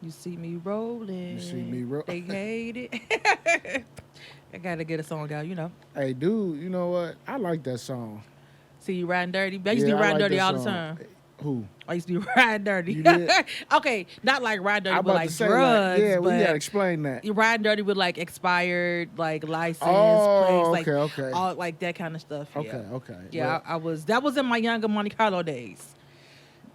You see me rolling. You see me They hate it. I gotta get a song out, you know. Hey, dude, you know what? I like that song. See you riding dirty. I used to Yeah, be I riding like dirty that all the song. time. Who? I used to be riding dirty. You did? Okay, not like riding dirty I'm with about to like say, drugs, like, yeah, we gotta but explain that. you riding dirty with like expired like license plates, Oh, like okay, okay. all like that kind of stuff. Yeah. Okay, okay. Yeah, Well, I was. That was in my younger Monte Carlo days.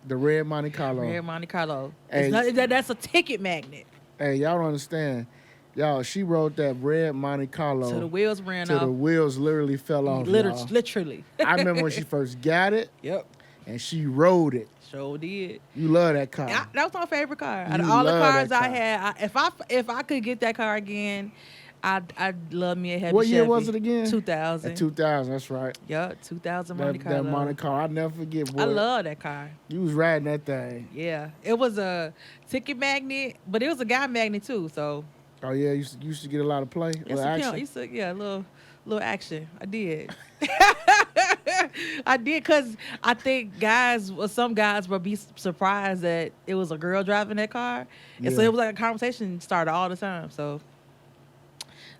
the red Monte Carlo. Rare Monte Carlo. Hey. It's not, that's a ticket magnet. Hey, y'all don't understand. Y'all, she rode that red Monte Carlo. So the wheels ran till off. the wheels literally fell off. Y'all. Literally. I remember when she first got it. Yep. And she rode it. Sure did. You love that car. That was my favorite car. Out of You all the love cars that I car. had, if I could get that car again, I'd love me a heavy What year Chevy. was it again? 2000. 2000, that's right. Yep, 2000 Monte Carlo. That Monte Carlo, I'll never forget. Boy. I love that car. You was riding that thing. Yeah, it was a ticket magnet, but it was a guy magnet too. So Oh yeah, you used to get a lot of play, a little action. Yeah, a little action. I did. I did because I think some guys would be surprised that it was a girl driving that car, and so Yeah. it was like a conversation started all the time. So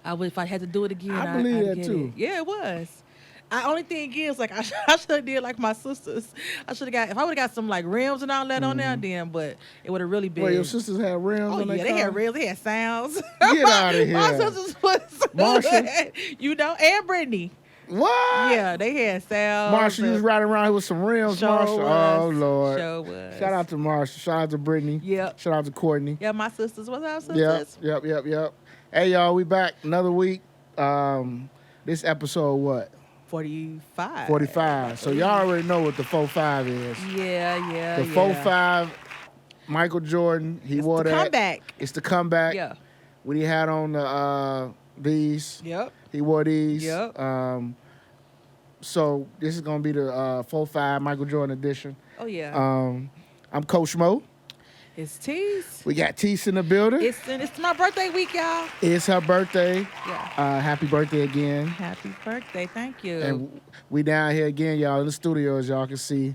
if I had to do it again, I believe I'd that get too. It. Yeah, it was. Only thing is, like, I should have did like my sisters. I should have got, if I would have got some like rims and all that on there, then, but it would have really been. Well, your sisters had rims Oh on yeah, their they car? had rims, they had sounds. Get outta here. My sisters was Marsha? you know, and Brittany. What? Yeah, they had sounds. Marsha, you was riding around here with some rims, Sure Marsha. was. Oh, Lord. Sure was. Shout out to Marsha. Shout out to Brittany. Yep. Shout out to Courtney. Yeah, my sisters. What's our sisters? Yep. Hey, y'all, we back another week. This episode, what? 45. 45. So y'all already know what the 4-5 is. Yeah. The 4-5, Michael Jordan, he wore the that. comeback. It's the comeback. Yeah. When he had on these. Yep. He wore these. Yep. So this is going to be the 4-5 Michael Jordan edition. Oh, yeah. I'm Coach Mo. It's Tise. We got Tise in the building. It's my birthday week, y'all. It's her birthday. Yeah. Happy birthday again. Happy birthday. Thank you. And we down here again, y'all, in the studio, as y'all can see,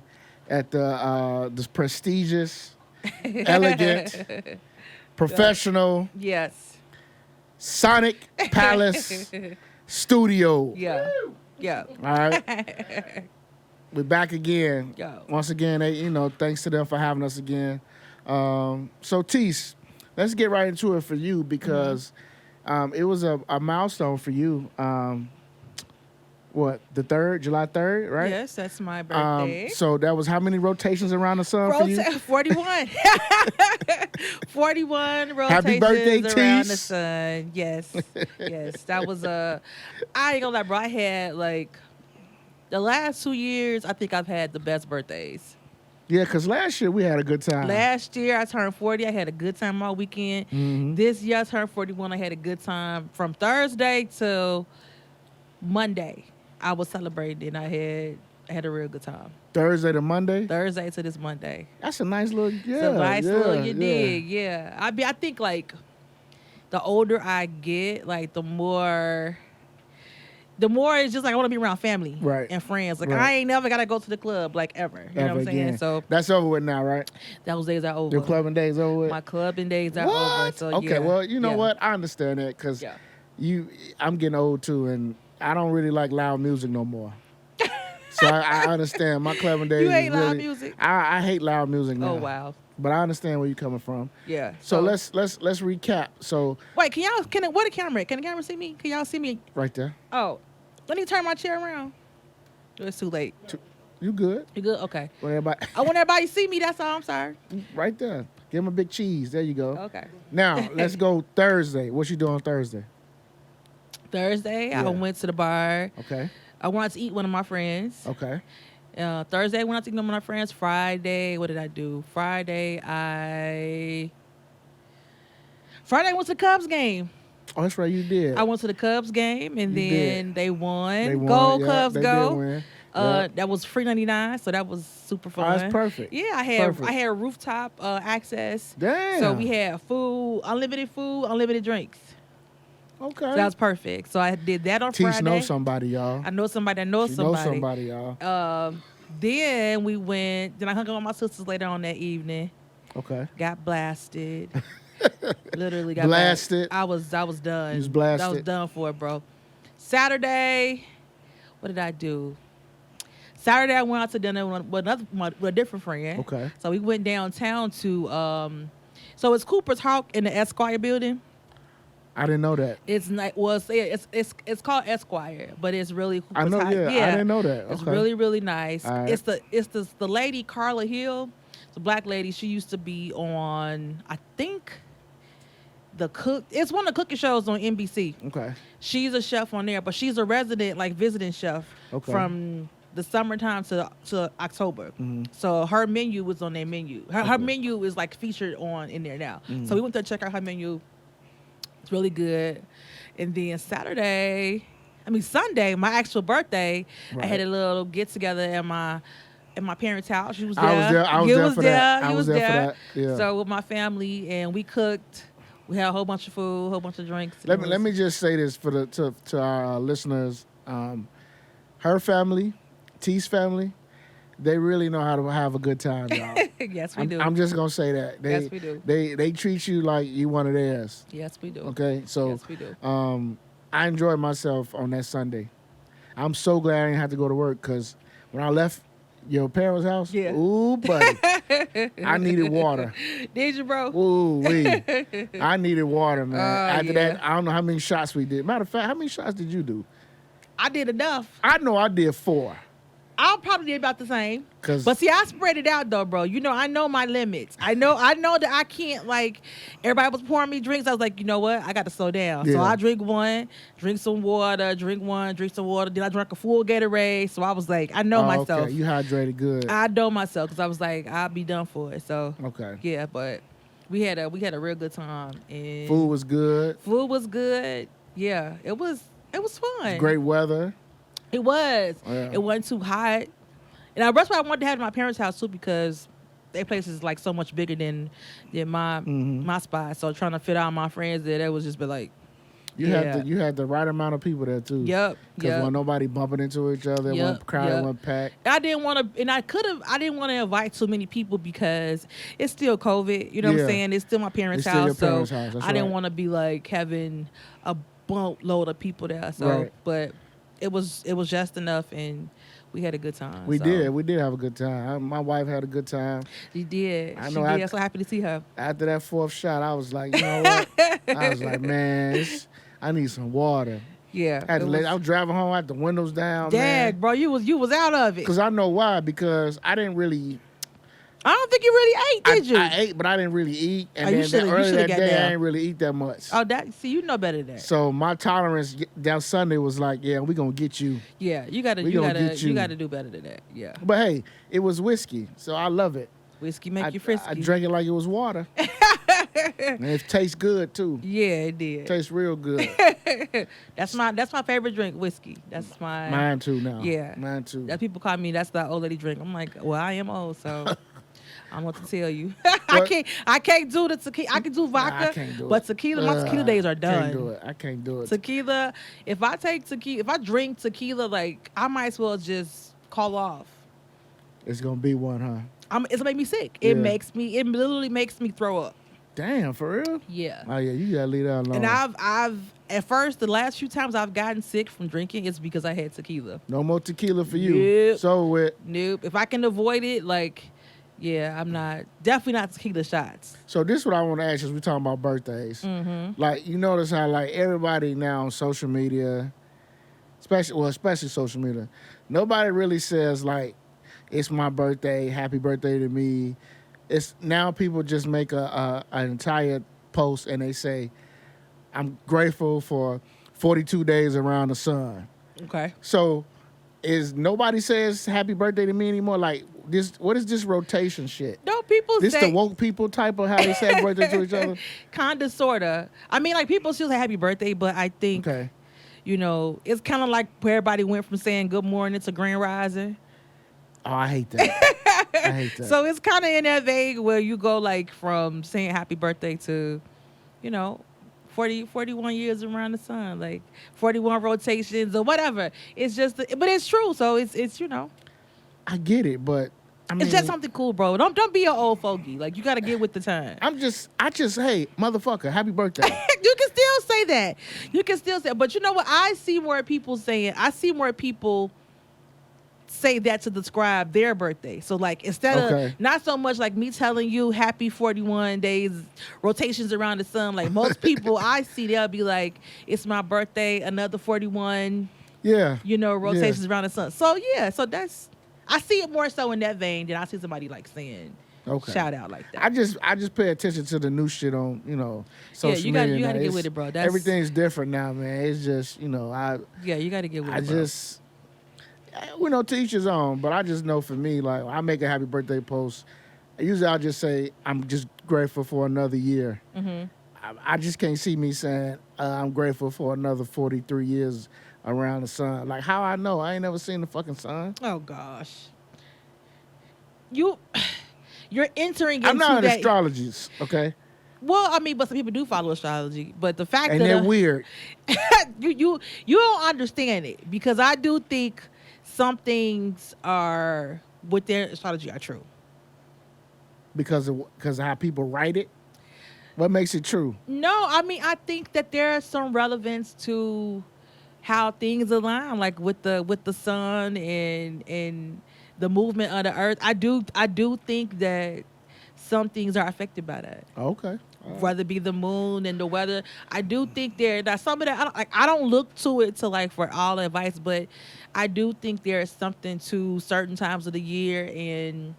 at this prestigious, elegant, professional Yes. Sonic Palace studio. Yeah. Yeah. All right. We're back again. Yo. Once again, thanks to them for having us again. So, Tise, let's get right into it for you because it was a milestone for you. What, the 3rd, July 3rd, right? Yes, that's my birthday. So that was how many rotations around the sun for you? 41. 41 rotations Happy birthday, around the Tise. sun. Yes. Yes. That was I ain't gonna lie, bro. I had like the last 2 years, I think I've had the best birthdays. Yeah, because last year we had a good time. Last year I turned 40. I had a good time all weekend. Mhm. This year I turned 41. I had a good time from Thursday till Monday. I was celebrating. I had a real good time. Thursday to Monday? Thursday to this Monday. That's a nice little, It's a nice little you dig, yeah. I think like the older I get, like the more it's just like I want to be around family Right. and friends. Like Right. I ain't never gotta go to the club like ever. You know what I'm saying? Again. So That's over with now, right? those days are over. Your clubbing days over with? My clubbing days are What? over. So Okay, yeah. well, you know Yeah. what? I understand that because Yeah. I'm getting old too, and I don't really like loud music no more. So I understand. My clubbing days You hate is loud really, music? I hate loud music now. Oh wow. But I understand where you're coming from. Yeah. So let's recap. So wait. What the camera? Can the camera see me? Can y'all see me? right there. Oh, let me turn my chair around. It's too late. You good? You good? Okay. Well, everybody, I want everybody to see me. That's all. I'm sorry. right there. Give him a big cheese. There you go. Okay. Now let's go Thursday. What you doing Thursday? Thursday, I Yeah. went to the bar. Okay. I wanted to eat with one of my friends. Okay. Thursday, I went out to eat with one of my friends. Friday, what did I do? Friday, I went to the Cubs game. Oh, that's right. You did. I went to the Cubs game, and You then did. they won. They won. Go Yeah, Cubs, they go! did win. Yeah. That was free 99, so that was super fun. Oh, that's perfect. Yeah, I had Perfect. rooftop access. Damn. So we had food, unlimited drinks. Okay. So that was perfect. So I did that on Tise Friday. knows somebody, y'all. I know somebody that knows She somebody. knows somebody, y'all. Then I hung out with my sisters later on that evening. Okay. Got blasted. Literally got Blasted. back. I was done. You was blasted. I was done for it, bro. Saturday, what did I do? Saturday, I went out to dinner with a different friend. Okay. So we went downtown to, so it's Cooper's Hawk in the Esquire building. I didn't know that. It's not, well, it's called Esquire, but it's really Cooper's I know. Hawk. Yeah, I didn't know that. It's Okay. really, really nice. All right. It's the lady Carla Hill. It's a black lady. She used to be on, I think, it's one of the cooking shows on NBC. Okay. She's a chef on there, but she's a resident, like visiting chef from the summertime to October. Mm-hmm. So her menu was on their menu. Her menu is like featured in there now. Mm-hmm. So we went to check out her menu. It's really good. And then Sunday, my actual birthday, I had a little get together at my parents' house. She was there. I was there for that. You was there. For that. Yeah. So with my family, and we cooked. We had a whole bunch of food, a whole bunch of drinks. Let me just say this to our listeners. Her family, Tise family, they really know how to have a good time, y'all. Yes, we do. I'm just gonna say that. Yes, we do. They treat you like you one of theirs. Yes, we do. Okay, so yes, we do. I enjoyed myself on that Sunday. I'm so glad I didn't have to go to work because when I left your parents' house, ooh, buddy, I needed water. Did you, bro? Ooh, I needed water, man. After that, I don't know how many shots we did. Matter of fact, how many shots did you do? I did enough. I know I did 4. I probably did about the same. But see, I spread it out though, bro. You know, I know my limits. I know that I can't, like, everybody was pouring me drinks. I was like, you know what? I got to slow down. Yeah. So I drink one, drink some water, drink some water. Then I drank a full Gatorade. So I was like, I know myself. Okay. You hydrated good. I know myself because I was like, I'll be done for it. So okay. Yeah, but we had a real good time. And food was good. Food was good. Yeah, it was fun. Great weather. It was. Yeah. It wasn't too hot. And that's why I wanted to have it at my parents' house too, because their place is like so much bigger than my spot. So trying to fit all my friends there, that was just be like, you had the right amount of people there too. Yep. Because when nobody bumping into each other, one crowd, one pack. I didn't want to invite too many people because it's still COVID. You know what I'm saying? It's still my parents' house. Still your parents' house. That's I didn't want to be like having a boatload of people there. So, but it was just enough, and we had a good time. We did have a good time. My wife had a good time. She did. I know. I'm so happy to see her. After that 4th shot, I was like, you know what? I was like, man, I need some water. Yeah. I was driving home, I had the windows down. Dang, bro, you was out of it. Because I know why. Because I didn't really. I don't think you really ate, did you? I ate, but I didn't really eat. And you then earlier that day, down. I didn't really eat that much. Oh, you know better than that. So my tolerance down Sunday was like, yeah, we're gonna get you. Yeah, you gotta do better than that. Yeah. But hey, it was whiskey, so I love it. Whiskey make you frisky. I drank it like it was water. And it tastes good too. Yeah, it did. It tastes real good. That's my favorite drink, whiskey. That's mine too now. Yeah. Mine too. That people call me, that's the old lady drink. I'm like, well, I am old, so I want to tell you. I can't do the tequila. I can do vodka, I can't do but tequila, my tequila days are done. I can't do it. Tequila, if I drink tequila, like, I might as well just call off. It's gonna be one, huh? It's gonna make me sick. Yeah. It literally makes me throw up. Damn, for real? Yeah. Oh yeah, you gotta leave that alone. And I've at first, the last few times I've gotten sick from drinking, it's because I had tequila. No more tequila for you. Nope. So Nope. If I can avoid it, like, yeah, I'm definitely not tequila shots. So this is what I want to ask you, as we talking about birthdays. Mm-hmm. Like, you notice how, like, everybody now on social media, especially social media, nobody really says, like, it's my birthday, happy birthday to me. It's now people just make an entire post and they say, I'm grateful for 42 days around the sun. Okay. So nobody says happy birthday to me anymore? Like, what is this rotation shit? No, people this say... This the woke people type of how they say happy birthday to each other? Kinda, sorta. I mean, like, people still say happy birthday, but I think, you know, it's kind of like where everybody went from saying good morning to grand rising. Oh, I hate that. I hate that. So it's kind of in that vague where you go, like, from saying happy birthday to, you know, 41 years around the sun, like 41 rotations or whatever. It's just, but it's true. So it's you know. I get it, but I mean, it's just something cool, bro. Don't be an old fogey. Like, you got to get with the time. I just, hey, motherfucker, happy birthday. You can still say that. You can still say, but you know what? I see more people say that to describe their birthday. So like instead of not so much like me telling you happy 41 days rotations around the sun, like most people I see, they'll be like, it's my birthday, another 41 rotations around the sun. So so that's, I see it more so in that vein than I see somebody like saying shout out like that. I just pay attention to the new shit on social media. You gotta get with it, bro. Everything's different now, man. It's just you gotta get with it. To each his own, but I just know for me, like, I make a happy birthday post. Usually I'll just say, I'm just grateful for another year. Mm-hmm. I just can't see me saying, I'm grateful for another 43 years around the sun. Like, how I know? I ain't never seen the fucking sun. Oh, gosh. You're entering into I'm not an that... astrologist, okay? Well, I mean, but some people do follow astrology. But the fact that... And they're weird. you don't understand it. Because I do think... some things are with their astrology are true. Because of how people write it? What makes it true? No, I mean, I think that there's some relevance to how things align, like with the sun and the movement of the earth. I do think that some things are affected by that. Okay. Whether it be the moon and the weather, I do think now some of that I don't look to it to like for all advice, but I do think there is something to certain times of the year and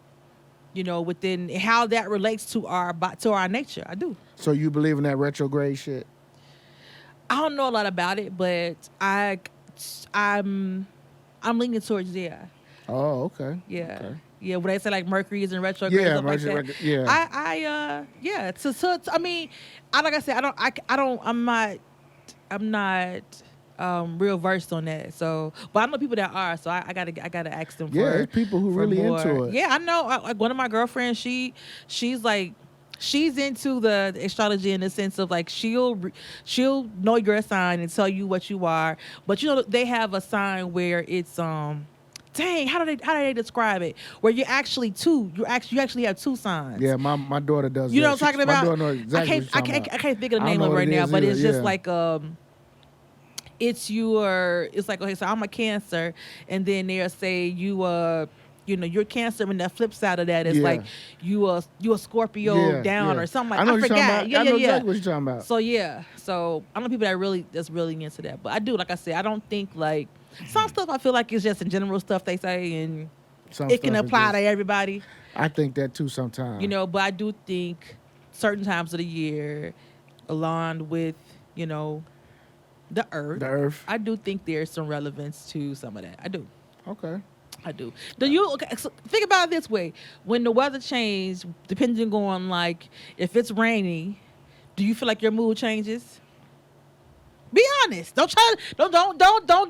within how that relates to our nature. I do. So you believe in that retrograde shit? I don't know a lot about it, but I'm leaning towards Oh, okay. Yeah. Okay. Yeah, when they say like Mercury is in retrograde, stuff like that. Yeah. So I mean, like I said, I'm not real versed on that. So, but I know people that are. So I gotta ask them. Yeah, there's people who really more. into it. Yeah, I know. Like one of my girlfriends, she's into the astrology in the sense of like she'll know your sign and tell you what you are. But they have a sign where it's dang, how do they describe it? Where you actually have two signs. Yeah, my daughter does. You know what I'm talking about? My daughter knows exactly I can't think of the name of it right now, but it's just like it's like, okay, so I'm a Cancer, and then they'll say you're Cancer, and the flip side of that is like you a Scorpio down or something like that. I forgot. I know exactly what you're talking about. So I know people that's really into that. But I do, like I said, I don't think like some stuff I feel like it's just in general stuff they say and it can apply to everybody. I think that too sometimes. But I do think certain times of the year aligned with, the earth. The earth. I do think there's some relevance to some of that. I do. Okay. I do. So think about it this way. When the weather changes, depending on like if it's rainy, do you feel like your mood changes? Be honest. Don't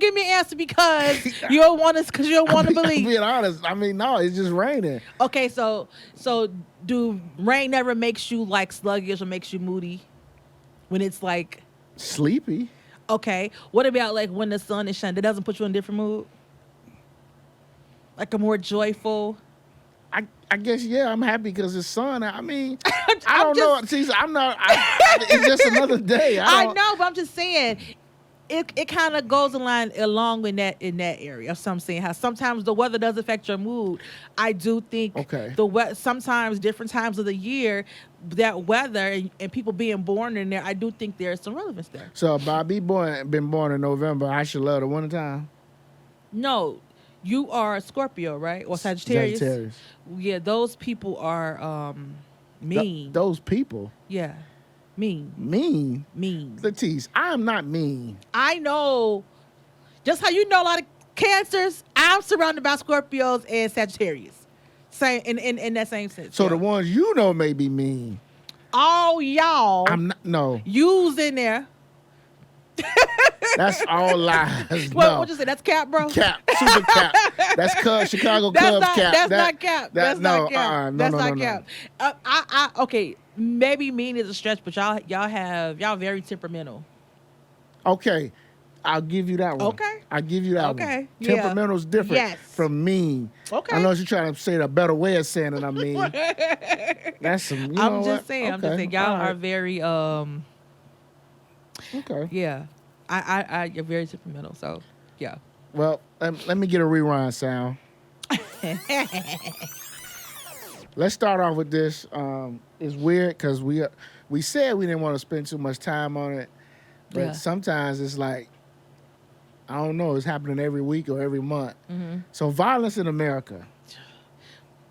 give me an answer because you don't want to believe. I'm being honest. I mean, no, it's just raining. Okay, so do rain never makes you like sluggish or makes you moody? When it's like sleepy. Okay. What about like when the sun is shining? That doesn't put you in a different mood? Like a more joyful? I guess, I'm happy because it's sun. I mean, I don't know. See, I'm not, it's just another day. I know, but I'm just saying, it kind of goes along with that in that area. So I'm saying how sometimes the weather does affect your mood. I do think sometimes different times of the year, that weather and people being born in there, I do think there's some relevance there. So if I been born in November, I should love the wintertime? No. You are a Scorpio, right? Or Sagittarius? Sagittarius. Yeah, those people are mean. Those people? Yeah. Mean. Mean? Mean. Tise, I am not mean. I know. Just how you know a lot of Cancers, I'm surrounded by Scorpios and Sagittarius. Same in that same sense. So the ones you know may be mean. All y'all. I'm not. No. You's in there. That's all lies. What you say? That's cap, bro? Cap. Super cap. That's Chicago Cubs cap. That's not cap. That's not cap. No, that's not cap. Okay, maybe mean is a stretch, but y'all very temperamental. Okay. I'll give you that one. Okay. I'll give you that one. Okay. Yeah. Temperamental's different Yes. from mean. Okay. Unless you're trying to say a better way of saying it, I mean. That's some, you know I'm what? just saying. I'm just saying. Y'all all right. are very Okay. Yeah. You're very temperamental. So yeah. Well, let me get a rewind sound. Let's start off with this. It's weird because we said we didn't want to spend too much time on it, but sometimes it's like, I don't know, it's happening every week or every month. Mm-hmm. So violence in America.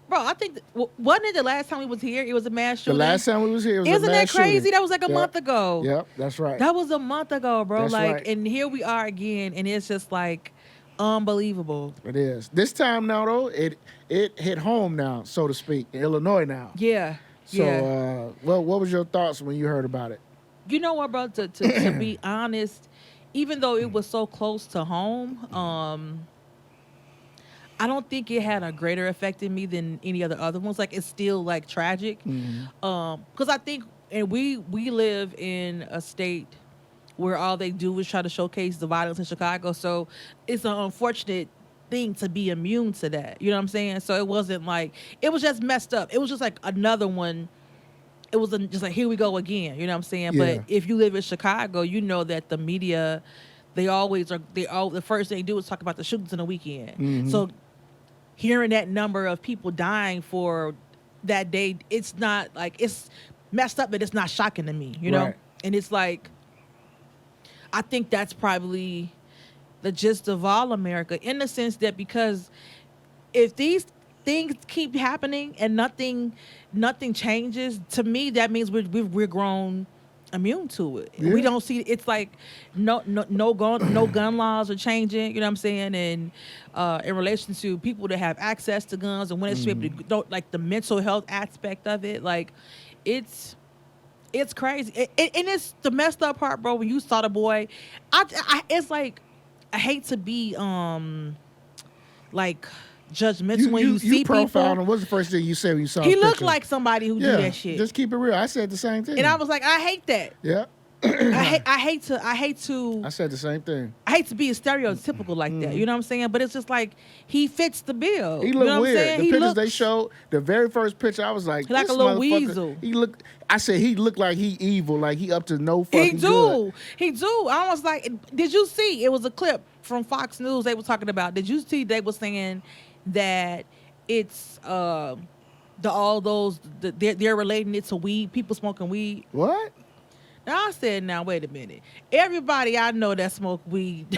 Bro, I think wasn't it the last time we was here? It was a mass shooting. The last time we was here, it was Isn't a mass that crazy? shooting. That was like a month ago. Yep, that's right. That was a month ago, bro. That's like, right. and here we are again, and it's just like unbelievable. It is. This time now, though, it hit home now, so to speak, in Illinois now. Yeah. So, what was your thoughts when you heard about it? You know what, bro? To be honest, even though it was so close to home, I don't think it had a greater effect in me than any other ones. Like, it's still like tragic. Because I think, and we live in a state where all they do is try to showcase the violence in Chicago. So it's an unfortunate thing to be immune to that. You know what I'm saying? So it wasn't like, it was just messed up. It was just like another one. It was just like, here we go again. You know what I'm saying? Yeah. But if you live in Chicago, you know that the media, the first thing they do is talk about the shootings in the weekend. Mm-hmm. So hearing that number of people dying for that day, it's not like, it's messed up, but it's not shocking to me, you know? Right. And it's like, I think that's probably the gist of all America, in the sense that because if these things keep happening and nothing changes, to me that means we're grown immune to it. Yeah. We don't see, it's like no gun laws are changing. You know what I'm saying? And in relation to people that have access to guns and when it's able to, like the mental health aspect of it, like it's crazy. And it's the messed up part, bro. When you saw the boy, it's like, I hate to be like judgmental when you see profiled people. him. What's the first thing you said when you saw He his looked picture? like somebody who do that shit. Just keep it real. I said the same thing. And I was like, I hate that. Yeah. I hate to I said the same thing. I hate to be stereotypical like that. You know what I'm saying? But it's just like, he fits the bill. He You looked know what I'm weird. saying? The pictures they showed, the very first picture, I was like, like this a little motherfucker, weasel. I said he looked like he evil, like he up to no fucking good. He do. I was like, did you see? It was a clip from Fox News they were talking about. Did you see they were saying that it's they're relating it to weed, people smoking weed. What? Now I said, now wait a minute. Everybody I know that smoke weed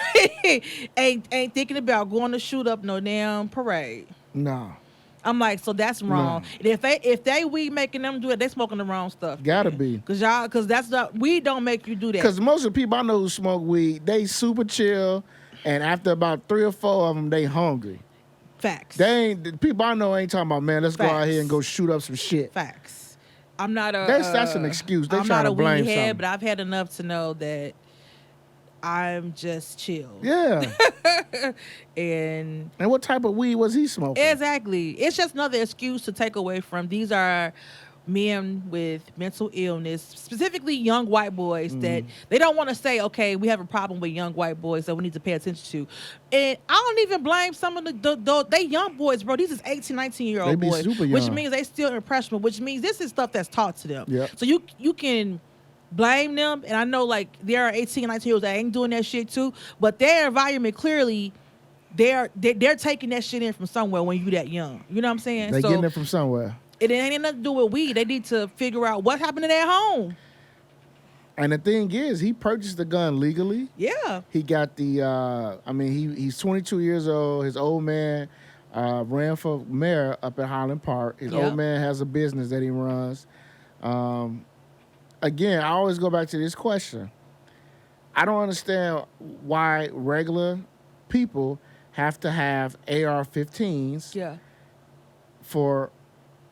ain't thinking about going to shoot up no damn parade. No. I'm like, so that's wrong. No. And if they weed making them do it, they smoking the wrong stuff. Gotta be. Cause that's not, weed don't make you do that. Because most of the people I know who smoke weed, they super chill, and after about 3 or 4 of them, they hungry. Facts. The people I know ain't talking about, man, let's go out here and go shoot up some shit. Facts. I'm not a. That's an excuse. They I'm trying not to a blame weed head, something. but I've had enough to know that I'm just chill. Yeah. And what type of weed was he smoking? exactly, it's just another excuse to take away from. These are men with mental illness, specifically young white boys, that they don't want to say, okay, we have a problem with young white boys that we need to pay attention to. And I don't even blame some of they young boys, bro. These is 18, 19-year-old They be boys, super which young. means they still impressionable, which means this is stuff that's taught to them. Yep. So you can blame them, and I know like there are 18, 19-year-olds that ain't doing that shit too, but their environment clearly, they're taking that shit in from somewhere when you that young. You know what I'm saying? They getting it from somewhere. It ain't nothing to do with weed. They need to figure out what happened in their home. And the thing is, he purchased the gun legally. Yeah. He got the, he's 22 years old. His old man ran for mayor up at Highland Park. His old man has a business that he runs. Again, I always go back to this question. I don't understand why regular people have to have AR-15s for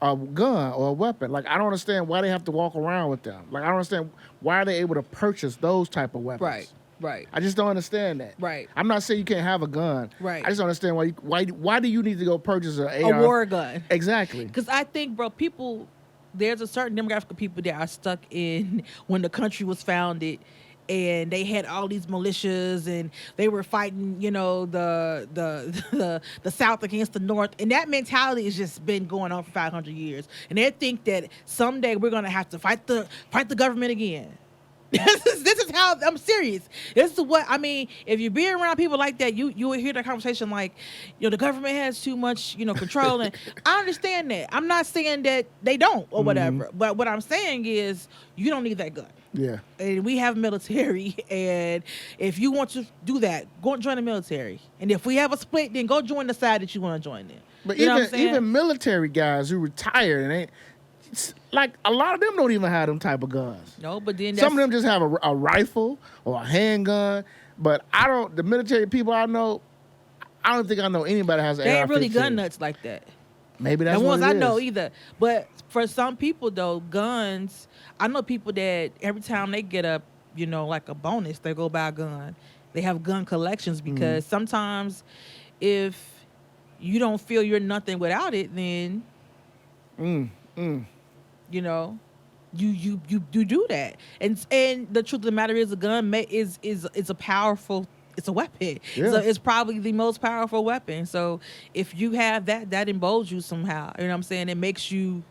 a gun or a weapon. Like, I don't understand why they have to walk around with them. Like, I don't understand why are they able to purchase those type of weapons. Right. I just don't understand that. Right. I'm not saying you can't have a gun. Right. I just don't understand why do you need to go purchase an A AR? war gun. Exactly. Because I think, bro, there's a certain demographic of people that are stuck in when the country was founded and they had all these militias, and they were fighting, the South against the North, and that mentality has just been going on for 500 years. And they think that someday we're gonna have to fight the government again. This is how I'm serious. This is what I mean. If you're being around people like that, you will hear that conversation like, the government has too much, control. And I understand that. I'm not saying that they don't or whatever. But what I'm saying is you don't need that gun. Yeah. And we have military, and if you want to do that, go and join the military. And if we have a split, then go join the side that you want to join in. But you know what I'm saying? even military guys who retired and ain't. Like a lot of them don't even have them type of guns. No, but then some of them just have a rifle or a handgun. But I don't. The military people I know, I don't think I know anybody that has an AR-15. They ain't really gun nuts like that. Maybe that's the what ones it I is. know either. But for some people though, guns. I know people that every time they get a like a bonus, they go buy a gun. They have gun collections because sometimes if you don't feel you're nothing without it, then. You do that, and the truth of the matter is, a gun is a powerful. It's a weapon. Yeah. So it's probably the most powerful weapon. So if you have that emboldens you somehow. You know what I'm saying? It makes you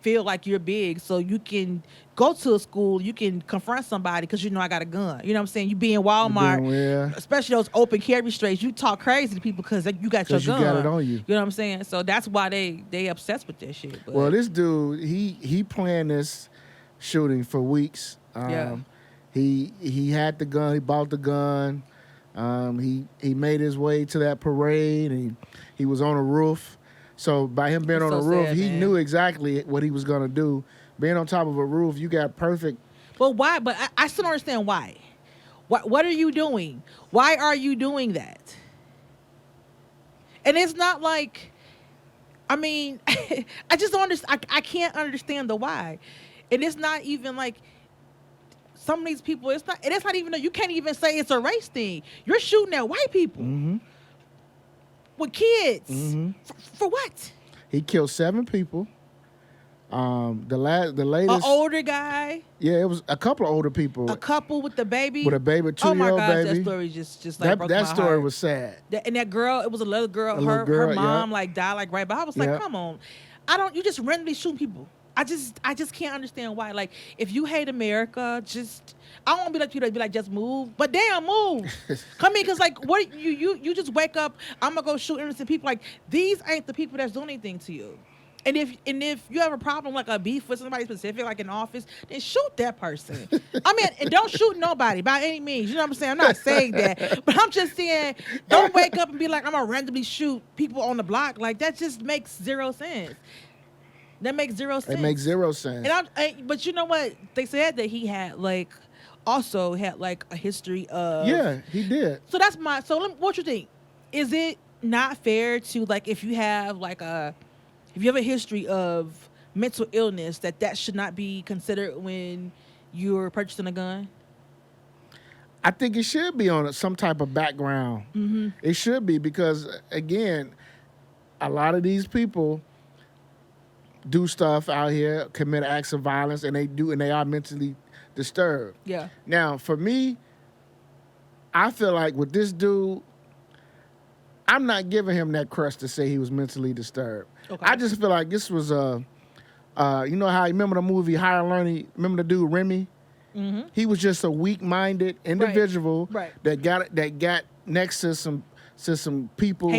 feel like you're big, so you can go to a school, you can confront somebody because I got a gun. You know what I'm saying? You be in Walmart, especially those open carry streets, you talk crazy to people because you got your gun. You got it on you. You know what I'm saying? So that's why they obsessed with this shit. But. Well, this dude, he planned this shooting for weeks. He had the gun. He bought the gun. He made his way to that parade, and he was on a roof. So by him being on a roof, he knew exactly what he was going to do. Being on top of a roof, you got perfect. But why? But I still don't understand why. What are you doing? Why are you doing that? And it's not like, I mean, I just don't understand. I can't understand the why. And it's not even like some of these people, it's not even, you can't even say it's a race thing. You're shooting at white people. With kids. For what? He killed 7 people. The latest. An older guy. Yeah, it was a couple of older people. A couple with the baby. With a baby, 2-year-old baby. Oh my gosh, that story just like broke my heart. That story was sad. And that girl, it was a little girl. Her mom died right. But I was like, come on, you just randomly shooting people. I just can't understand why. Like, if you hate America, I won't be like you to be like, just move. But damn, move. Come in, because like, what you just wake up, I'm gonna go shoot innocent people. Like, these ain't the people that's doing anything to you. And if you have a problem, like a beef with somebody specific, like in office, then shoot that person. I mean, and don't shoot nobody by any means. You know what I'm saying? I'm not saying that, but I'm just saying, don't wake up and be like, I'm gonna randomly shoot people on the block. Like, that just makes zero sense. That makes zero sense. It makes zero sense. But you know what? They said that he had also had a history of. Yeah, he did. So that's what you think? Is it not fair to if you have if you have a history of mental illness, that should not be considered when you're purchasing a gun? I think it should be on some type of background. It should be, because again, a lot of these people do stuff out here, commit acts of violence, and they are mentally disturbed. Yeah. Now, for me, I feel like with this dude, I'm not giving him that crust to say he was mentally disturbed. Okay. I just feel like this was you know how you remember the movie Higher Learning? Remember the dude Remy? He was just a weak-minded individual that got next to some people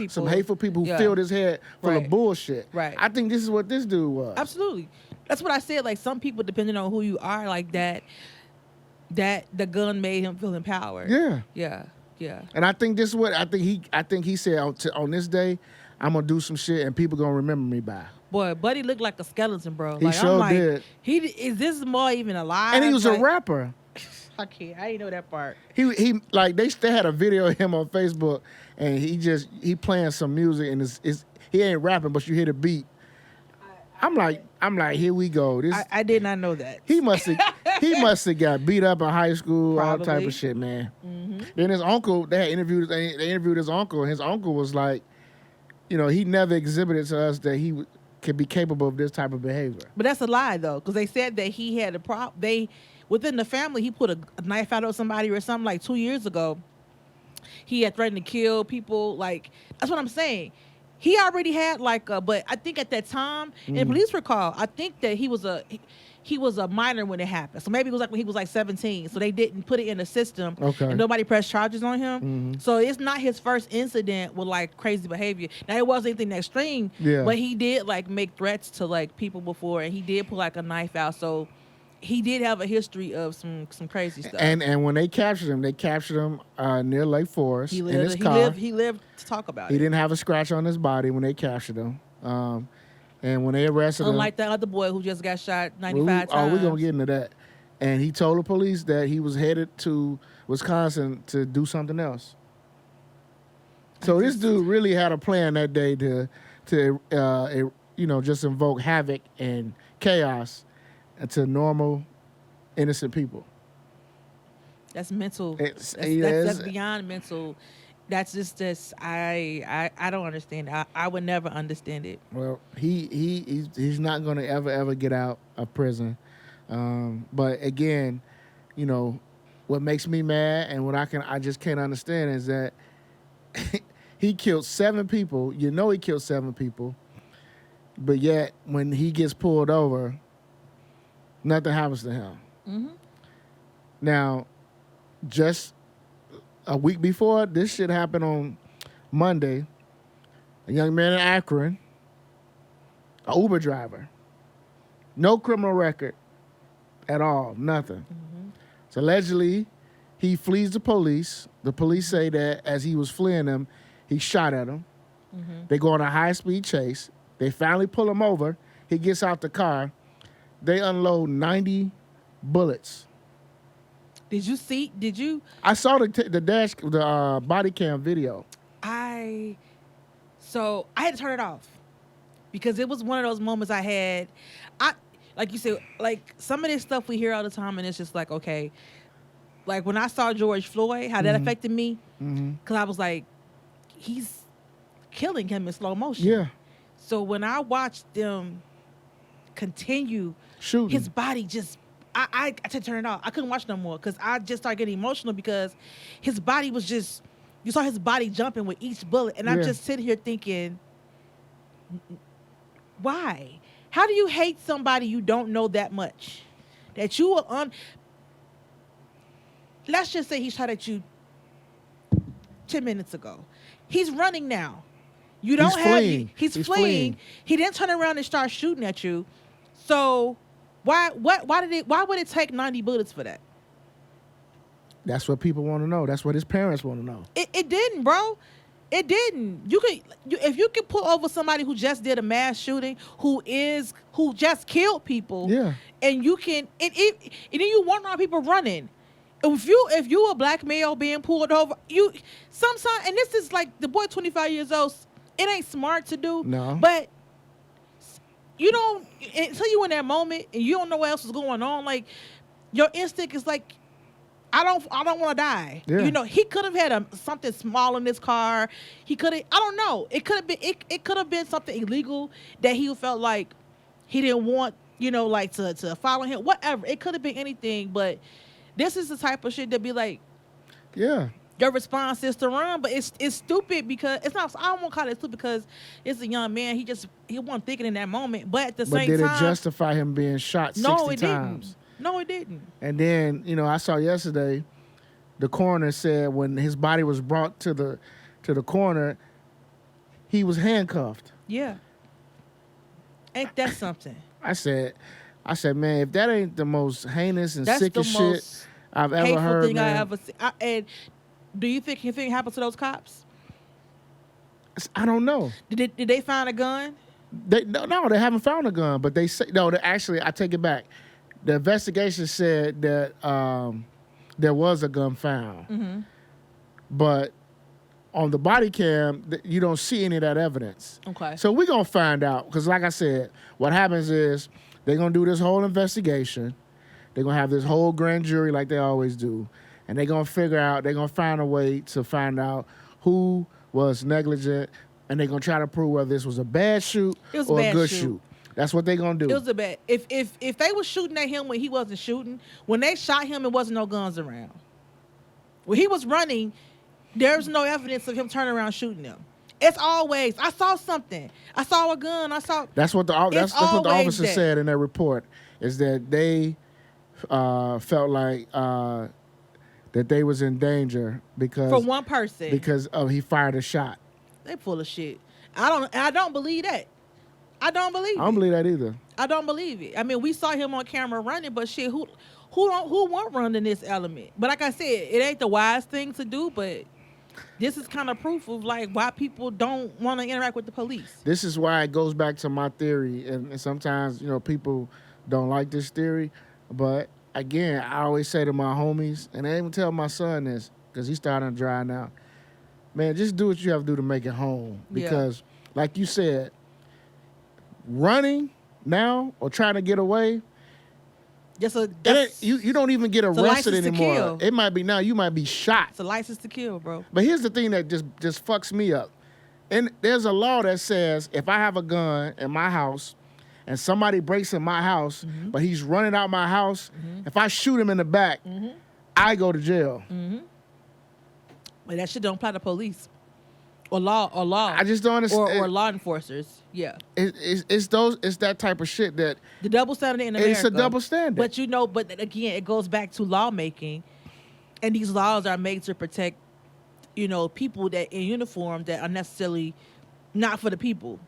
some hateful people who filled his head full of bullshit. Right. I think this is what this dude was. Absolutely. That's what I said. Like, some people, depending on who you are, like that the gun made him feel empowered. Yeah. Yeah. Yeah. And I think this is what I think he said on this day, I'm gonna do some shit and people gonna remember me by. Boy, Buddy looked like a skeleton, bro. He sure did. Is this boy even alive? And he was a rapper. I can't. I didn't know that part. He they had a video of him on Facebook, and he playing some music, and he ain't rapping, but you hear the beat. I'm like, here we go. I did not know that. He must have got beat up in high school, probably. All type of shit, man. Then his uncle, they interviewed his uncle, and his uncle was like, he never exhibited to us that he could be capable of this type of behavior. But that's a lie, though, because they said that he had a problem. within the family, he put a knife out of somebody or something like 2 years ago. He had threatened to kill people. Like, that's what I'm saying. He already had like a, but I think at that time, in police recall, I think that he was a minor when it happened. So maybe it was like when he was like 17. So they didn't put it in the system. Okay. And nobody pressed charges on him. So it's not his first incident with like crazy behavior. Now it wasn't anything extreme, but he did like make threats to like people before, and he did pull like a knife out. So he did have a history of some crazy stuff. And when they captured him near Lake Forest in his car. He lived to talk about it. He didn't have a scratch on his body when they captured him. And when they arrested him. Unlike that other boy who just got shot 95 times. We're going to get into that. And he told the police that he was headed to Wisconsin to do something else. So this dude really had a plan that day to just invoke havoc and chaos to normal, innocent people. That's mental. That's beyond mental. That's just this. I don't understand. I would never understand it. Well, he's not going to ever get out of prison. But again, what makes me mad and what I just can't understand is that he killed 7 people. He killed 7 people, but yet when he gets pulled over, nothing happens to him. Mm-hmm. Now, just a week before, this shit happened on Monday. A young man in Akron, an Uber driver, no criminal record at all, nothing. Mm-hmm. So allegedly, he flees the police. The police say that as he was fleeing them, he shot at them. Mm-hmm. They go on a high-speed chase. They finally pull him over. He gets out the car. They unload 90 bullets. Did you? I saw the body cam video. I had to turn it off because it was one of those moments I had. Like you said, like some of this stuff we hear all the time, and it's just like, okay. Like when I saw George Floyd, how that affected me, because I was like, he's killing him in slow motion. Yeah. So when I watched them continue shooting, his body just, I had to turn it off. I couldn't watch no more because I just started getting emotional because his body was just, you saw his body jumping with each bullet. And I'm just sitting here thinking, why? How do you hate somebody you don't know that much? That you are let's just say he shot at you 10 minutes ago. He's running now. You don't he's fleeing. He didn't turn around and start shooting at you. So why would it take 90 bullets for that? That's what people want to know. That's what his parents want to know. It didn't, bro. It didn't. If you could pull over somebody who just did a mass shooting, who just killed people, and you can, and then you want our people running. If you a black male being pulled over, sometimes, and this is like the boy 25 years old. It ain't smart to do. No. But you don't until you in that moment and you don't know what else is going on. Like your instinct is like, I don't want to die. Yeah. He could have had something small in his car. He could have. I don't know. It could have been. It could have been something illegal that he felt like he didn't want. Like to follow him. Whatever. It could have been anything. But this is the type of shit that be like, yeah. Your response is to run, but it's stupid because it's not. I don't want to call it stupid because it's a young man. He wasn't thinking in that moment. But at the same time, did it justify him being shot 60 times? No, it didn't. And then, I saw yesterday, the coroner said when his body was brought to the coroner, he was handcuffed. Yeah. Ain't that something? I said, man, if that ain't the most heinous and sickest shit I've ever heard, thing man. I ever seen. And do you think anything happened to those cops? I don't know. Did they find a gun? No, they haven't found a gun. But they say no. Actually, I take it back. The investigation said that there was a gun found, mm-hmm. but on the body cam, you don't see any of that evidence. Okay. So we're going to find out because, like I said, what happens is they're going to do this whole investigation. They're going to have this whole grand jury like they always do, and they're going to they're going to find a way to find out who was negligent, and they're going to try to prove whether this was a bad shoot or a good shoot. That's what they gonna do. It was a bet. If they was shooting at him when he wasn't shooting, when they shot him, it wasn't no guns around. When he was running, there's no evidence of him turning around shooting them. It's always, I saw something. I saw a gun. I saw. That's what that's what the officer that. said in their report. Is that they felt like that they was in danger because For one person. because he fired a shot. They full of shit. I don't believe that. I don't believe it. I don't believe that either. I don't believe it. I mean, we saw him on camera running, but shit, who won't run in this element? But like I said, it ain't the wise thing to do, but this is kind of proof of like why people don't want to interact with the police. This is why it goes back to my theory, and sometimes people don't like this theory, but again, I always say to my homies, and I even tell my son this because he's starting to dry now. Man, just do what you have to do to make it home, because like you said, running now or trying to get away, you don't even get arrested anymore. It might be now you might be shot. It's a license to kill, bro. But here's the thing that just fucks me up. And there's a law that says if I have a gun in my house and somebody breaks in my house, but he's running out my house, if I shoot him in the back, I go to jail. But that shit don't apply to police. Or law. I just don't understand. Or law enforcers. Yeah. It's that type of shit that the double standard in America. It's a double standard. But again, it goes back to lawmaking, and these laws are made to protect, people that in uniform that are necessarily not for the people.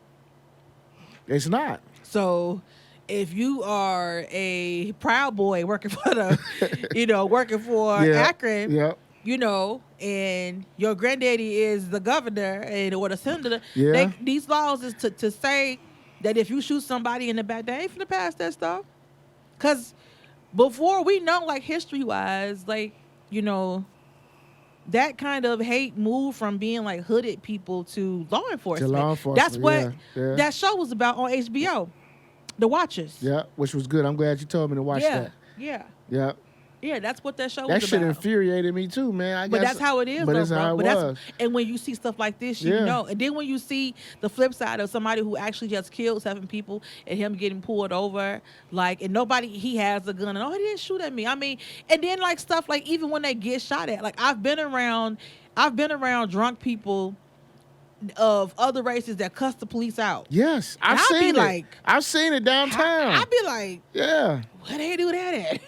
It's not. So if you are a Proud Boy working for Akron, yep. And your granddaddy is the governor or the senator, these laws is to say that if you shoot somebody in the back, they ain't finna pass that stuff. Because before we know, like history-wise, like, that kind of hate moved from being like hooded people to law enforcement. That's what that show was about on HBO, The Watchers. Yeah, which was good. I'm glad you told me to watch that. Yeah. Yeah. Yeah, that's what that show was about. That shit infuriated me too, man. But that's how it is, but though, that's how it was. And when you see stuff like this, you know. And then when you see the flip side of somebody who actually just killed 7 people and him getting pulled over, and he has a gun, and he didn't shoot at me. I mean, and then like stuff like even when they get shot at, like I've been around drunk people of other races that cuss the police out. Yes, I've seen it. I've seen it downtown. I'd be like, yeah, where they do that at?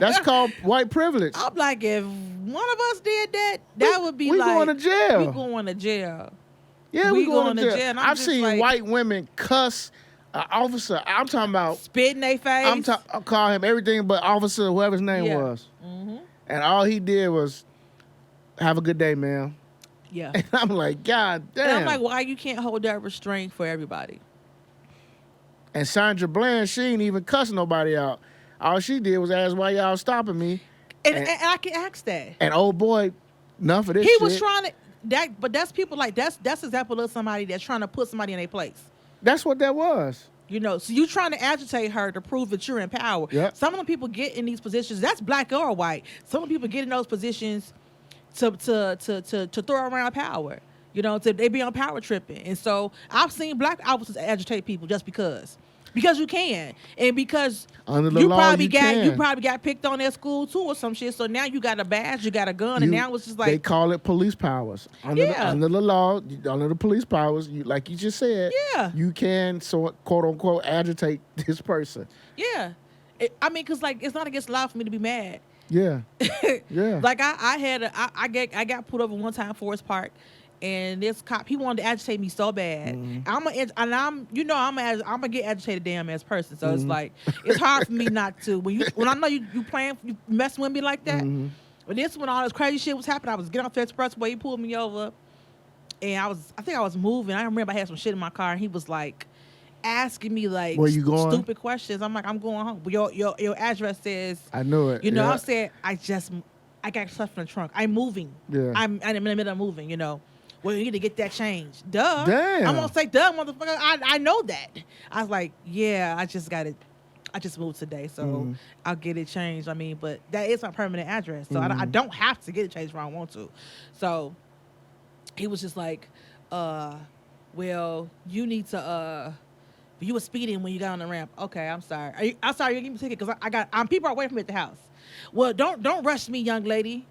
That's called white privilege. I'm like, if one of us did that, that would be we like, going to jail. We going to jail. Yeah, we going to jail. I've seen like, white women cuss an officer. I'm talking about spit in their face. I'll call him everything but officer, whoever his name was. Mm-hmm. And all he did was, have a good day, ma'am. Yeah. And I'm like, God damn. And I'm like, why you can't hold that restraint for everybody? And Sandra Bland, she ain't even cuss nobody out. All she did was ask why y'all stopping me. And I can ask that. And old boy, enough of this shit. He was trying to, but that's people like, that's example of somebody that's trying to put somebody in their place. That's what that was. So you trying to agitate her to prove that you're in power. Yep. Some of the people get in these positions, that's black or white. Some of the people get in those positions to throw around power. They be on power tripping. And so I've seen black officers agitate people just because you can, and because under the law, you probably got picked on at school too or some shit. So now you got a badge, you got a gun, and now it's just like they call it police powers under the law, under the police powers. Like you just said, you can quote unquote agitate this person. Yeah, because like it's not against the law for me to be mad. Yeah, yeah. Like I got pulled over one time at Forest Park. And this cop, he wanted to agitate me so bad. Mm-hmm. I'm gonna get agitated damn ass person. So it's like it's hard for me not to. When I know you messing with me like that. Mm-hmm. But this when all this crazy shit was happening, I was getting off the expressway. He pulled me over, and I think I was moving. I remember I had some shit in my car, and he was like asking me like where you going? Stupid questions. I'm like, I'm going home. Your address says. I knew it. I said I got stuff in the trunk. I'm moving. Yeah. I'm in the middle of moving. Well, you need to get that changed. Duh. Damn. I'm gonna say, duh, motherfucker. I know that. I was like, yeah, I just moved today, so I'll get it changed. I mean, but that is my permanent address, so I don't have to get it changed if I don't want to. So he was just like, well, you need to But you were speeding when you got on the ramp. Okay, I'm sorry. I'm sorry. You give me a ticket because I got. People are waiting for me at the house. Well, don't rush me, young lady.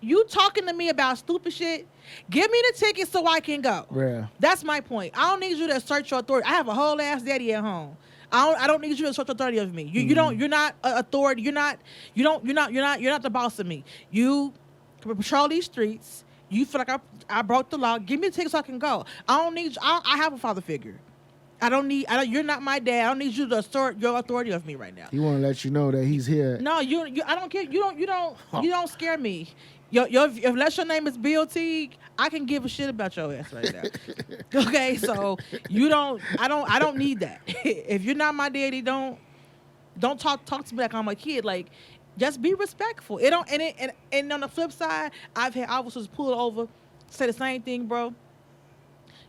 You talking to me about stupid shit? Give me the ticket so I can go. Yeah. That's my point. I don't need you to assert your authority. I have a whole ass daddy at home. I don't need you to assert authority of me. You don't. You're not authority. You're not. You don't. You're not the boss of me. You can patrol these streets. You feel like I broke the law. Give me the ticket so I can go. I don't need. I have a father figure. I don't need. You're not my dad. I don't need you to assert your authority of me right now. He want to let you know that he's here. No, you. I don't care. You don't scare me. Unless your name is BLT, I can give a shit about your ass right now. Okay, so you don't. I don't need that. If you're not my daddy, don't talk to me like I'm a kid. Like, just be respectful. It don't. And on the flip side, I've had officers pull over, say the same thing, bro.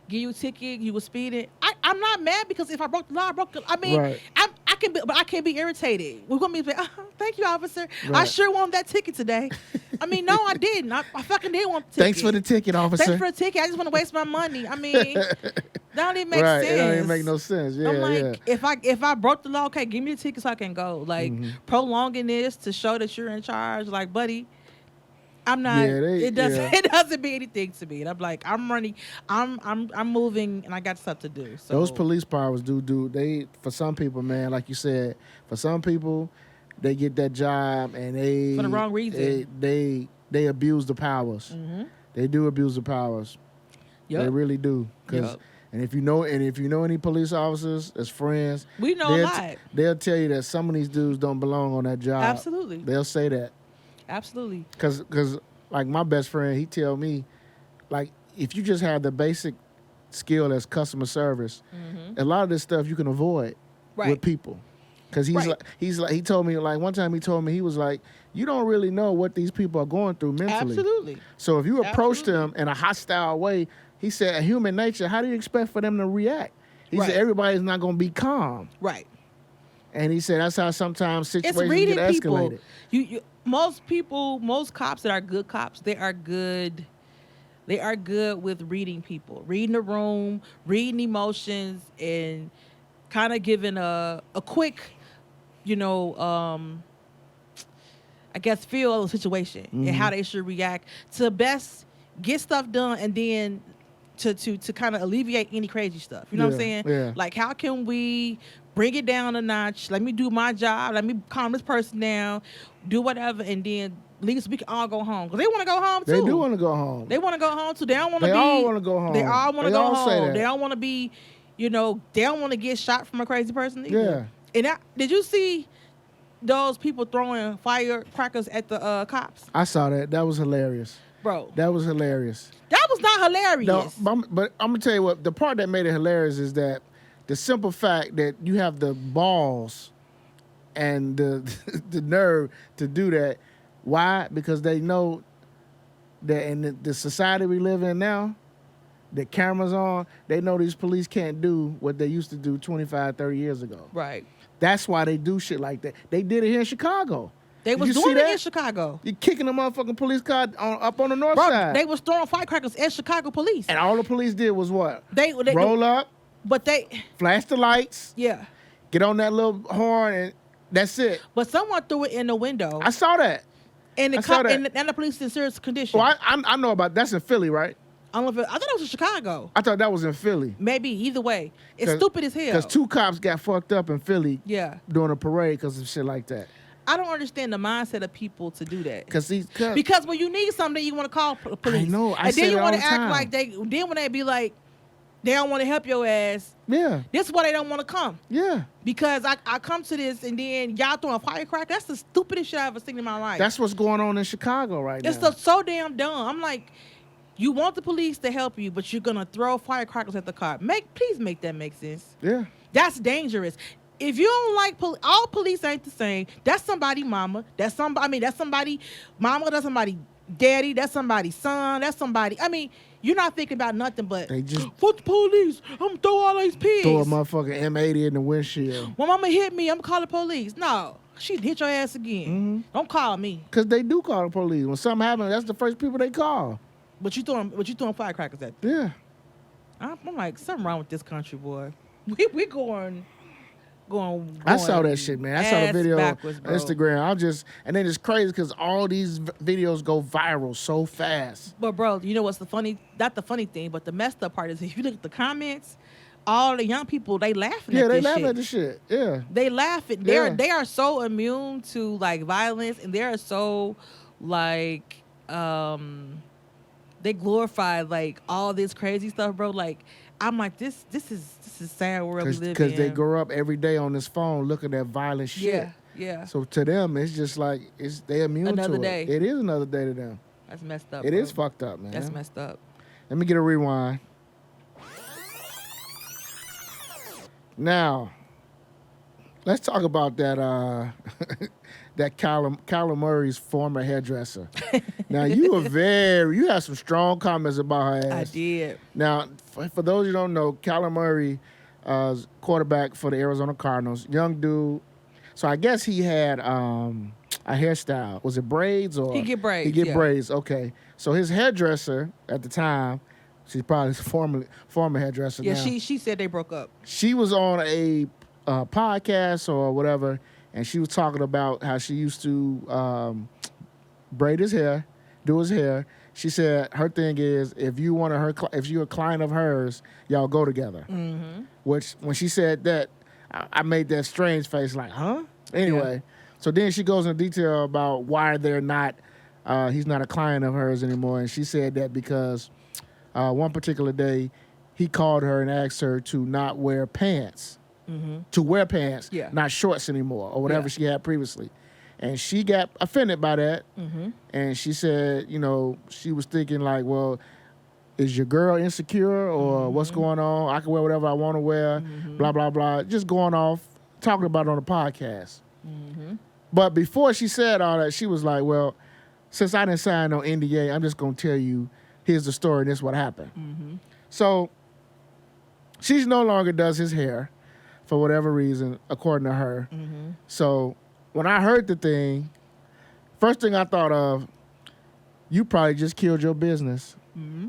Give you a ticket, you were speeding. I'm not mad because if I broke the law, I broke the. I mean, Right. I can't be irritated. We're gonna be like, thank you, officer. I Right. sure want that ticket today. I mean, no, I didn't. I fucking did want the ticket. Thanks for the ticket, officer. Thanks for the ticket. I just want to waste my money. I mean, that don't even make right. sense. It don't even make no sense. Yeah, I'm like, yeah. if I broke the law, okay, give me the ticket so I can go. Like, prolonging this to show that you're in charge, like, buddy. I'm not. Yeah, it doesn't mean anything to me. And I'm like, I'm running. I'm moving, and I got stuff to do. So Those police powers do. They, for some people, man, like you said, for some people, they get that job and they For the wrong reason. They abuse the powers. They do abuse the powers. Yep. They really do. Yep. And if you know any police officers as friends, We know a lot. They'll tell you that some of these dudes don't belong on that job. Absolutely. They'll say that. Absolutely. Cause like my best friend, he tell me, like, if you just have the basic skill as customer service, a lot of this stuff you can avoid with people. Cause he's like he told me, like, one time he told me, he was like, you don't really know what these people are going through mentally. Absolutely. So if you approach them in a hostile way, he said, human nature, how do you expect for them to react? He said everybody's not gonna be calm. Right. And he said that's how sometimes It's situations reading get people. escalated. Most cops that are good cops, they are good with reading people, reading the room, reading emotions, and kind of giving a quick, I guess, feel of the situation and how they should react to best get stuff done, and then to kind of alleviate any crazy stuff. You know what I'm saying? Yeah. Like, how can we bring it down a notch? Let me do my job. Let me calm this person down, do whatever, and then at least we can all go home. Because they want to go home, too. They do want to go home. They want to go home, too. They don't want to be... They all want to go home. They all want to They go all say home. that. They don't want to be, they don't want to get shot from a crazy person either. Yeah. And did you see those people throwing firecrackers at the cops? I saw that. That was hilarious. Bro. That was hilarious. That was not hilarious. No, but I'm going to tell you what, the part that made it hilarious is that the simple fact that you have the balls and the nerve to do that. Why? Because they know that in the society we live in now, the cameras on, they know these police can't do what they used to do 25, 30 years ago. Right. That's why they do shit like that. They did it here in Chicago. They was doing it in Chicago. You kicking the motherfucking police car up on the north Bro, side. they was throwing firecrackers at Chicago police. And all the police did was what? They roll up, but they flash the lights, yeah. get on that little horn, and that's it. But someone threw it in the window. I saw that. And the police in serious condition. Well, I know about that's in Philly, right? I thought it was in Chicago. I thought that was in Philly. Maybe either way, it's stupid as hell. Because 2 cops got fucked up in Philly. Yeah. During a parade because of shit like that. I don't understand the mindset of people to do that. Because when you need something, you want to call police. I know. And then you want to act like then when they be like, they don't want to help your ass. Yeah. This is why they don't want to come. Yeah. Because I come to this and then y'all throwing a firecracker. That's the stupidest shit I've ever seen in my life. That's what's going on in Chicago right now. It's so damn dumb. I'm like, you want the police to help you, but you're gonna throw firecrackers at the car. Please make that make sense. Yeah. That's dangerous. If you don't like all police ain't the same. That's somebody mama. That's somebody mama. That's somebody daddy. That's somebody's son. That's somebody. I mean, you're not thinking about nothing but they just fuck the police. I'm gonna throw all these pigs. Throw a motherfucking M80 in the windshield. When mama hit me, I'm gonna call the police. No, she'd hit your ass again. Mm-hmm. Don't call me. Because they do call the police. When something happens, that's the first people they call. But you throwing firecrackers at them. Yeah. I'm like, something wrong with this country, boy. we going. I saw that shit, man. I saw the ass video backwards, on bro. Instagram. And then it's crazy because all these videos go viral so fast. But bro, you know what's the funny? Not the funny thing, but the messed up part is if you look at the comments, all the young people they laughing Yeah, at they this laugh shit. at the shit. Yeah. They laugh at Yeah. they are so immune to like violence, and they are so like they glorify like all this crazy stuff, bro. Like I'm like this is sad world we live in. Because they grow up every day on this phone looking at violent shit. Yeah, yeah. So to them, it's just like they immune Another to day. it. It is another day to them. That's messed up. It bro. is fucked up, man. That's messed up. Let me get a rewind. Now, let's talk about that that Kyler Murray's former hairdresser. Now, you had some strong comments about her ass. I did. Now, for those who don't know, Kyler Murray, quarterback for the Arizona Cardinals, young dude. So I guess he had a hairstyle. Was it braids or? He get braids. He get yeah. braids. Okay. So his hairdresser at the time, she's probably his former hairdresser. Yeah, now. she said they broke up. She was on a podcast or whatever, and she was talking about how she used to braid his hair, do his hair. She said her thing is if you're a client of hers, y'all go together. Mm-hmm. Which when she said that, I made that strange face like, huh? Anyway, so then she goes into detail about why they're not. He's not a client of hers anymore, and she said that because one particular day he called her and asked her to not wear pants. Mm-hmm. To wear pants, Yeah. not shorts anymore, or whatever Yeah. she had previously. And she got offended by that. Mm-hmm. And she said, she was thinking like, well, is your girl insecure or what's going on? I can wear whatever I want to wear, blah, blah, blah. Just going off, talking about it on the podcast. Mm-hmm. But before she said all that, she was like, well, since I didn't sign no NDA, I'm just going to tell you, here's the story, and this is what happened. Mm-hmm. So she no longer does his hair for whatever reason, according to her. Mm-hmm. So when I heard the thing, first thing I thought of, you probably just killed your business. Mm-hmm.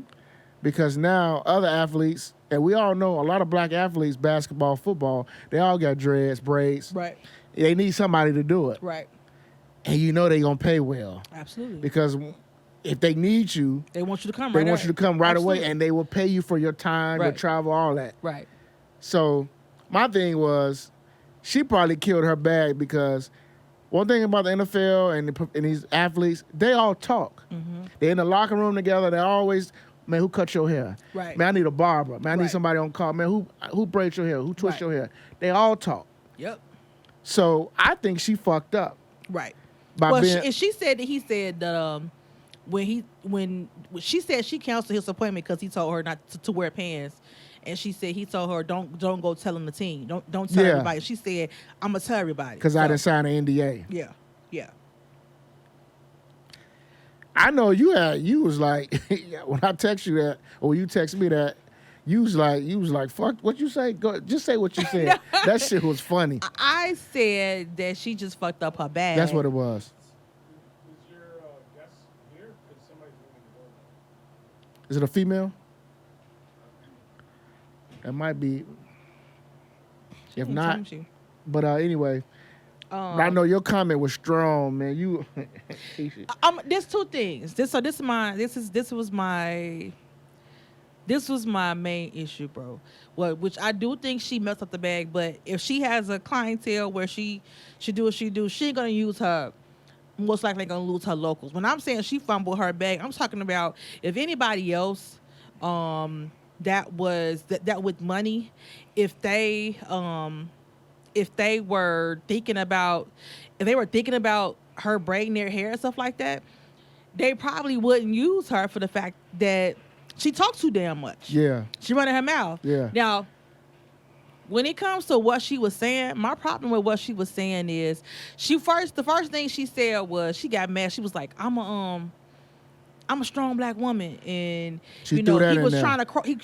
Because now other athletes, and we all know a lot of black athletes, basketball, football, they all got dreads, braids. Right. They need somebody to do it. Right. And you know they're going to pay well. Absolutely. Because if they need you, They want you to come they right want you to come right Absolutely. away, and they will pay you for your time, your Right. travel, all that. Right. So my thing was, she probably killed her bag because one thing about the NFL and these athletes, they all talk. Mm-hmm. They're in the locker room together. They always, man, who cut your hair? Right. Man, I need a barber. Man, I need Right. somebody on call. Man, who braids your hair? Who twists Right. your hair? They all talk. Yep. So I think she fucked up Right. by Well, being. she said that he said that when she said she canceled his appointment because he told her not to wear pants, and she said he told her don't go telling the team, don't tell Yeah. everybody. She said I'm gonna tell everybody Because I didn't sign an NDA. Yeah, yeah. I know you was like, when I text you that, or you text me that, you was like, fuck, what you say? Go, just say what you said. That shit was funny. I said that she just fucked up her bag. That's what it was. Is your guest here? Because somebody's ringing the doorbell. Is it a female? It might be. She If didn't not, tell me she- but anyway, but I know your comment was strong, man. You. There's two things. This was my main issue, bro. Which I do think she messed up the bag, but if she has a clientele where she do what she do, she ain't gonna use her. Most likely gonna lose her locals. When I'm saying she fumbled her bag, I'm talking about if anybody else, that with money, if they were thinking about her braiding their hair and stuff like that, they probably wouldn't use her for the fact that she talks too damn much. Yeah. She running her mouth. Yeah. Now, when it comes to what she was saying, my problem with what she was saying is the first thing she said was she got mad. She was like, I'm a strong black woman, and She threw that he in was there. trying to you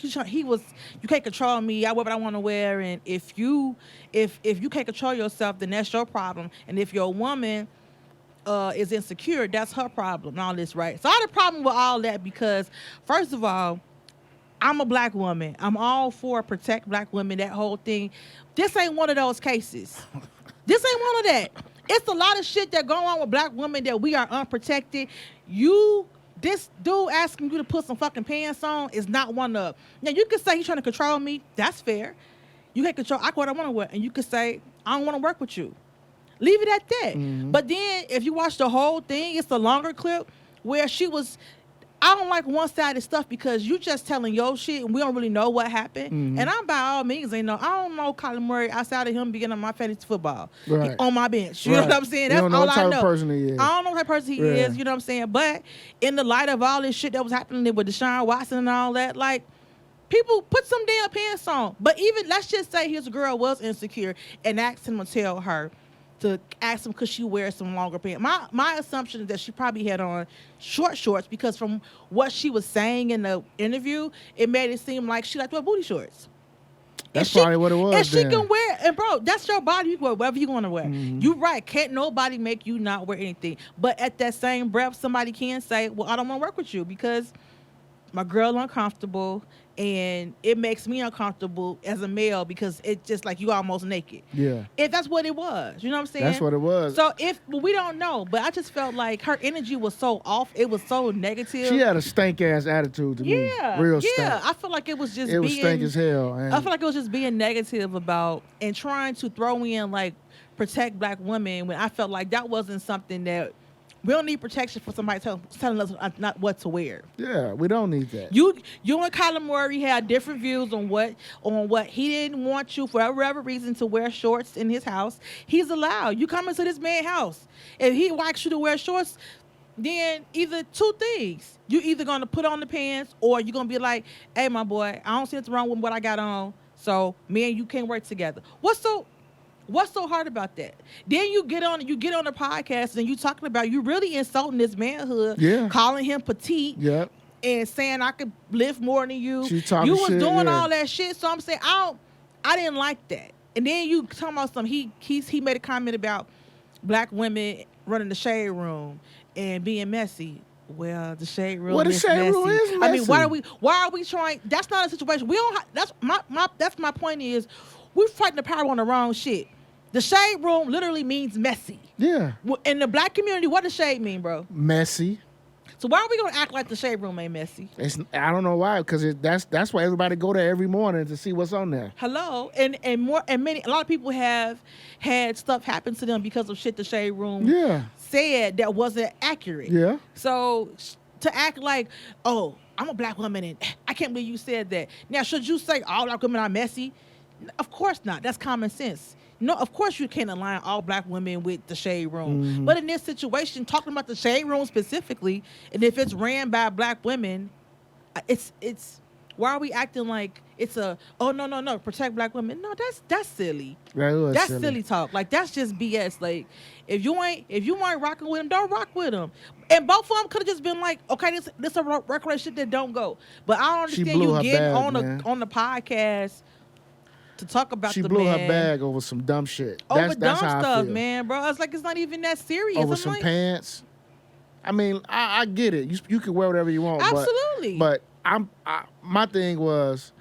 can't control me. I wear what I want to wear, and if you can't control yourself, then that's your problem. And if your woman is insecure, that's her problem and all this, right? So I had a problem with all that because, first of all, I'm a black woman. I'm all for protect black women, that whole thing. This ain't one of those cases. This ain't one of that. It's a lot of shit that go on with black women that we are unprotected. This dude asking you to put some fucking pants on is not one of. Now, you can say he's trying to control me. That's fair. You can control, I what I want to wear. And you can say, I don't want to work with you. Leave it at that. Mm-hmm. But then, if you watch the whole thing, it's a longer clip where she was, I don't like one-sided stuff because you just telling your shit and we don't really know what happened. Mm-hmm. And I'm by all means, I don't know Kyler Murray outside of him being on my fantasy football. Right. On my bench. You know Right. what I'm saying? You That's don't know all what I type know. of person he is. I don't know what type of person he Yeah. is, you know what I'm saying? But in the light of all this shit that was happening with Deshaun Watson and all that, like, people put some damn pants on. But even, let's just say his girl was insecure and asked him to tell her to ask him could she wear some longer pants. My assumption is that she probably had on short shorts because from what she was saying in the interview, it made it seem like she liked to wear booty shorts. That's probably what it was. And she then. can wear, and bro, that's your body. You can wear whatever you want to wear. Mm-hmm. You right. Can't nobody make you not wear anything. But at that same breath, somebody can say, well, I don't want to work with you because my girl uncomfortable and it makes me uncomfortable as a male because it's just like you almost naked. Yeah. If that's what it was. You know what I'm saying? That's what it was. So we don't know, but I just felt like her energy was so off. It was so negative. She had a stank ass attitude to me. Real stank. Yeah. I feel like it was just It was stank as hell. And I feel like it was just being negative about and trying to throw in like protect black women when I felt like that wasn't something that we don't need protection for somebody telling us not what to wear. yeah, we don't need that. You and Kyler Murray had different views on what he didn't want you for whatever reason to wear shorts in his house. He's allowed. You come into this man's house. If he likes you to wear shorts, then either two things. You either gonna put on the pants or you're gonna be like, hey my boy, I don't see anything wrong with what I got on. So me and you can't work together. What's so hard about that? Then you get on the podcast and you talking about you really insulting his manhood, Yeah. calling him petite, Yep. and saying I could lift more than you. She talking You was shit, doing yeah. all that shit. So I'm saying I didn't like that. And then you talking about some he made a comment about black women running the shade room and being messy. Well, the shade room Well, the is shade messy. room is I mean, why messy. are we trying? That's not a situation. We don't. That's my point is, we're fighting the power on the wrong shit. The shade room literally means messy. Yeah. In the black community, what does shade mean, bro? Messy. So why are we gonna act like the shade room ain't messy? I don't know why, because that's why everybody go there every morning to see what's on there. Hello, and a lot of people have had stuff happen to them because of shit the shade room Yeah. said that wasn't accurate. Yeah. So to act like, oh, I'm a black woman and I can't believe you said that. Now, should you say all black women are messy? Of course not. That's common sense. No, of course you can't align all black women with the shade room. Mm-hmm. But in this situation, talking about the shade room specifically, and if it's ran by black women, it's why are we acting like it's a no protect black women? No, that's silly. That was That's silly talk. Like that's just BS. Like if you ain't rocking with them, don't rock with them. And both of them could have just been like, okay, this a record shit that don't go. But I don't She understand blew you her getting bag, on the podcast to talk about She the blew man her bag over some dumb shit. over That's dumb how I stuff, feel. man, bro. It's like it's not even that serious. Over I'm some like, pants. I mean, I get it. You can wear whatever you want. Absolutely. But my thing was,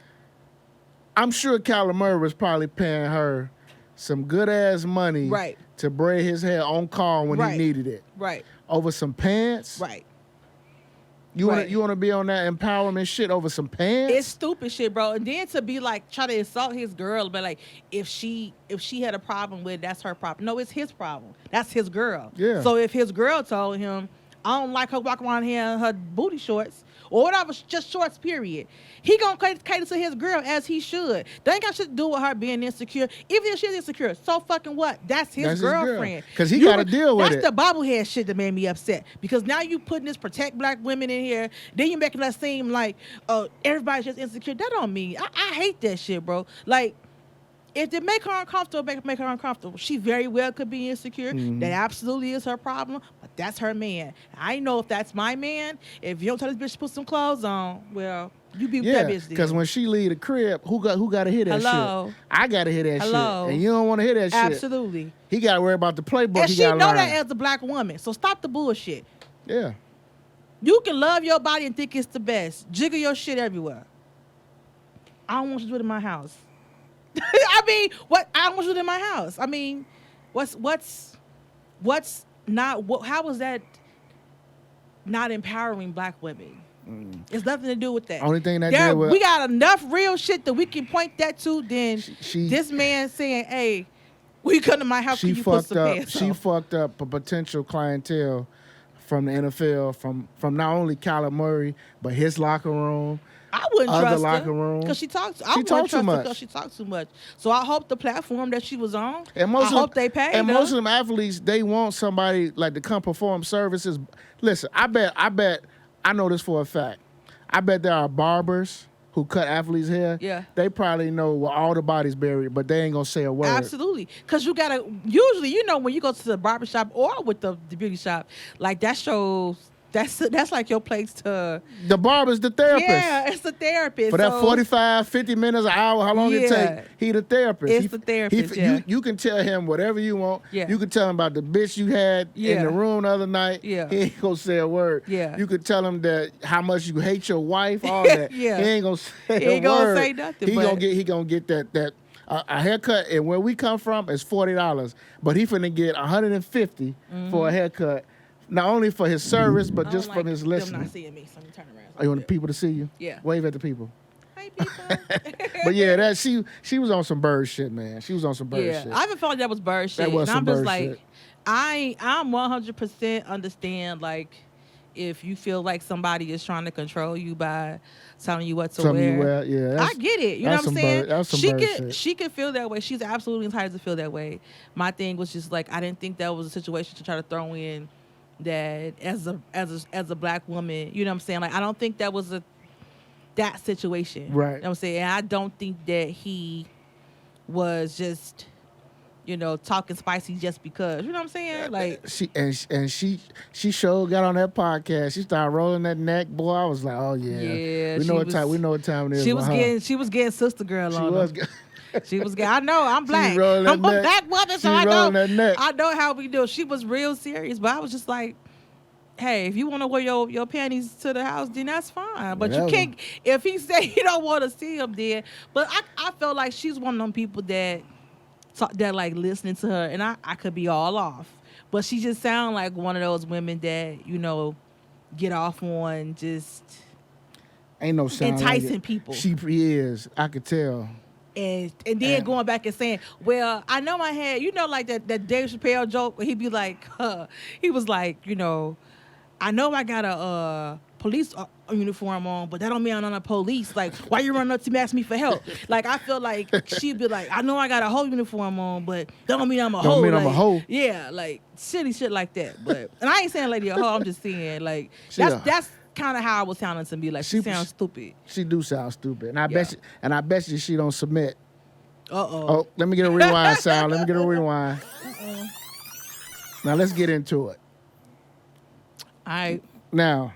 I'm sure Kyler Murray was probably paying her some good ass money Right. to braid his hair on call when Right. he needed it. right, Over some pants. right. You Right. want to be on that empowerment shit over some pants? It's stupid shit, bro. And then to be like try to insult his girl, but like if she had a problem with it, that's her problem. No, it's his problem. That's his girl. Yeah. So if his girl told him, I don't like her walking around here in her booty shorts or whatever, just shorts, period. He gonna cater to his girl as he should. They ain't got shit to do with her being insecure. Even if she's insecure, so fucking what? That's his girlfriend. Because he got to deal with That's it. the bobblehead shit that made me upset. Because now you putting this protect black women in here, then you making us seem like everybody's just insecure. That don't mean. I hate that shit, bro. Like, if they make her uncomfortable, make her uncomfortable. She very well could be insecure. Mm-hmm. That absolutely is her problem. But that's her man. I know if that's my man, if you don't tell this bitch to put some clothes on, well, you be with Yeah, that bitch. because when she leave the crib, who got to hear that Hello? shit? I got to hear that Hello? shit. And you don't want to hear that shit. Absolutely. He got to worry about the playbook. And He she got know to learn. that as a black woman. So stop the bullshit. Yeah. You can love your body and think it's the best. Jiggle your shit everywhere. I don't want you to do it in my house. I mean, what? I don't want you to do it in my house. I mean, what's not? How is that not empowering black women? It's nothing to do with that. Only thing that did was we got enough real shit that we can point that to. Then she this man saying, "Hey, will you come to my house? she Can you put some fucked up. pants She on?" fucked up a potential clientele from the NFL, from not only Kyler Murray but his locker room. I wouldn't Other trust locker her room. because she talks. I She wouldn't talked too trust her much. because she talks too much. So I hope the platform that she was on. And most I of hope they paid And her. most of them athletes, they want somebody like to come perform services. Listen, I bet. I know this for a fact. I bet there are barbers who cut athletes' hair. Yeah. They probably know where all the bodies buried, but they ain't gonna say a word. Absolutely, because you gotta. Usually, when you go to the barbershop or with the beauty shop, like that shows. That's like your place to. The barber's the therapist. Yeah, it's the therapist. For that So 45, 50 minutes, an hour, how long it Yeah. take, he the therapist. It's the therapist, yeah. You can tell him whatever you want. Yeah. You can tell him about the bitch you had in Yeah. the room the other night. Yeah. He ain't gonna say a word. Yeah. You could tell him that how much you hate your wife, all that. Yeah. He ain't gonna say He a ain't gonna word. say nothing, He but- gonna get that a haircut, and where we come from is $40, but he finna get $150 for a haircut. Not only for his service, but I just don't from like his them listening. not seeing me, so let me turn around. Oh, you want the people to see you? Yeah. Wave at the people. Hey, people. But yeah, that she was on some bird shit, man. She was on some bird Yeah, shit. I even felt like that was bird shit. That was and I'm some just bird like, shit. I'm 100% understand like if you feel like somebody is trying to control you by telling you what to Some you wear. wear, yeah. I get it. You know that's what I'm some saying? bird- that's some She bird can shit. she can feel that way. She's absolutely entitled to feel that way. My thing was just like I didn't think that was a situation to try to throw in that as a black woman, you know what I'm saying? Like I don't think that was that situation. Right. You know what I'm saying? And I don't think that he was just talking spicy just because. You know what I'm saying? Like She sure got on that podcast. She started rolling that neck, boy. I was like, oh yeah, Yeah, we know what time it is. she with was her. getting sister girl She on was. him. She was getting. I know. I'm black. rolling I'm that a neck. black woman, so She I know. rolling that neck. I know how we do. She was real serious, but I was just like, hey, if you want to wear your panties to the house, then that's fine. But Whatever. you can't. If he say you don't want to see him, then. But I felt like she's one of them people that like listening to her, and I could be all off, but she just sound like one of those women that get off on just Ain't no sound enticing like it. people. She is. I could tell. And then going back and saying, well, I know I had, like that Dave Chappelle joke where he'd be like, he was like, I know I got a police uniform on, but that don't mean I'm not a police. Like, why you running up to me asking me for help? Like, I feel like she'd be like, I know I got a whole uniform on, but that don't mean I'm a hoe. Don't mean I'm a Like, hoe. Yeah, like shitty shit like that. But and I ain't saying lady a hoe. I'm just saying like She a- that's kind of how I was sounding to me. Like she sounds stupid. She do sound stupid, and I Yeah. bet you she don't submit. Uh-oh. Oh, let me get a rewind sound. Let me get a rewind. Now let's get into it. I Now,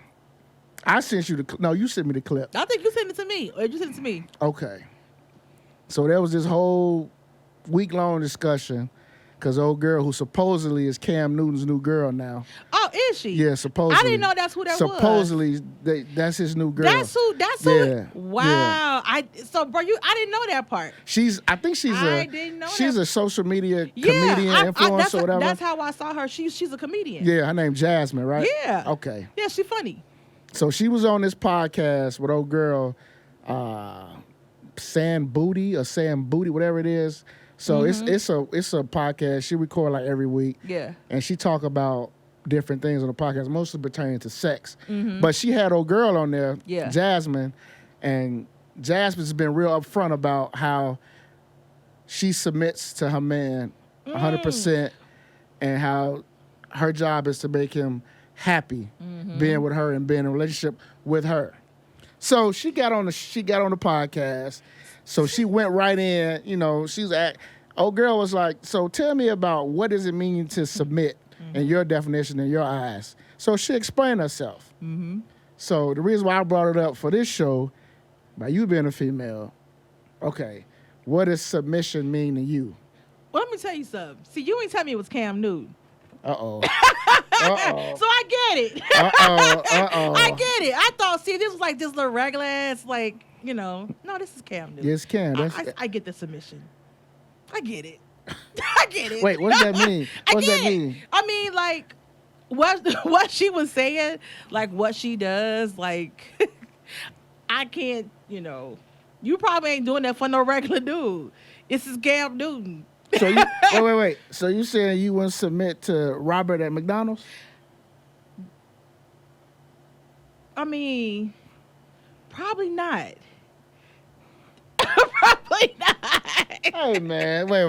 I sent you no, you sent me the clip. think you sent it to me. Or you sent it to me. Okay. So there was this whole week-long discussion because old girl who supposedly is Cam Newton's new girl now. Oh, is she? Yeah, supposedly. I didn't know that's who that was. Supposedly, that's his new girl. That's who. Yeah, Wow. yeah. I didn't know that part. I think she's I didn't know she's that. a social media Yeah, comedian, influencer, whatever. That's how I saw her. She's a comedian. Yeah, her name Jasmine, right? Yeah. Okay. Yeah, she's funny. So she was on this podcast with old girl, Sam Booty, whatever it is. So it's a podcast. She record like every week. Yeah. And she talk about different things on the podcast, mostly pertaining to sex. But she had old girl on there, Yeah. Jasmine, and Jasmine's been real upfront about how she submits to her man 100% and how her job is to make him happy being with her and being in a relationship with her. So she got on the podcast. So she went right in, old girl was like, so tell me about what does it mean to submit in your definition, in your eyes. So she explained herself. So the reason why I brought it up for this show, by you being a female, okay, what does submission mean to you? Well, let me tell you something. See, you ain't tell me it was Cam Newton. Uh-oh. Uh-oh. So I get it. Uh-oh. I get it. I thought, see, this was like this little regular ass, like, no, this is Cam Newton. Yes, Cam. I get the submission. I get it. I get it. Wait, what does that mean? What does that mean? I mean, like, what she was saying, like what she does, like, I can't, you probably ain't doing that for no regular dude. This is Cam Newton. So you wait. So you saying you wouldn't submit to Robert at McDonald's? I mean, probably not. Probably not. Hey man, wait.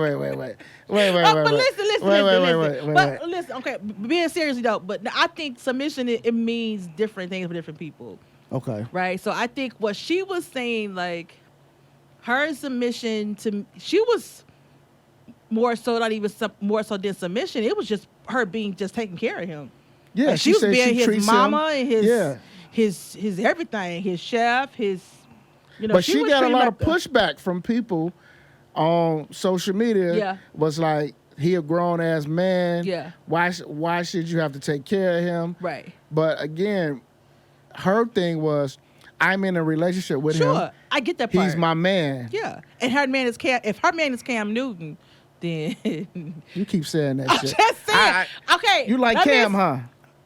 But listen. Wait. Listen, okay, being seriously though, but I think submission it means different things for different people. Okay. Right? So I think what she was saying, like, her submission she was more so not even more so than submission. It was just her being just taking care of him. Yeah, like she was being his mama him. and his everything, his chef, his But she got a lot like of pushback from people on social media. Yeah. Was like, he a grown ass man. Yeah. Why should you have to take care of him? Right. But again, her thing was, I'm in a relationship with him. Sure, I get that part. He's my man. Yeah, and her man is Cam. If her man is Cam Newton, then You keep saying that I'm shit. just saying. Okay, You like Cam, huh?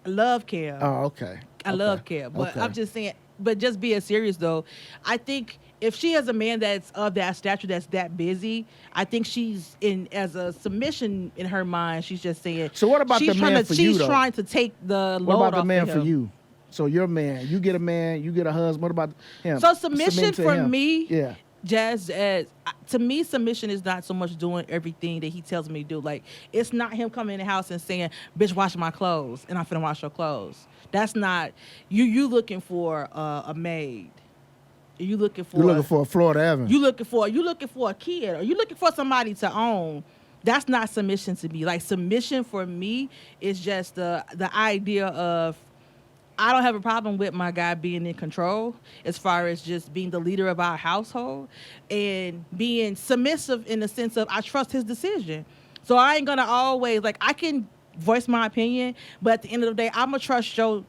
I love Cam. Oh, okay. I love Cam, but Okay. I'm just saying. But just being serious though, I think if she has a man that's of that stature, that's that busy, I think she's in as a submission in her mind. She's just saying. So what about she's the man for you, She's though? trying to take the load What about the off man of for him. you? So your man, you get a man, you get a husband. What about him? So submission to for him. me, Yeah. just as to me, submission is not so much doing everything that he tells me to do. Like, it's not him coming in the house and saying, "Bitch, wash my clothes," and I'm finna wash your clothes. That's not you. You looking for a maid. You looking for. You're looking for a Florida Evans. You looking for a kid, or you looking for somebody to own. That's not submission to me. Like, submission for me is just the idea of, I don't have a problem with my guy being in control as far as just being the leader of our household and being submissive in the sense of I trust his decision. So I ain't gonna always, like, I can voice my opinion, but at the end of the day, I'm gonna trust your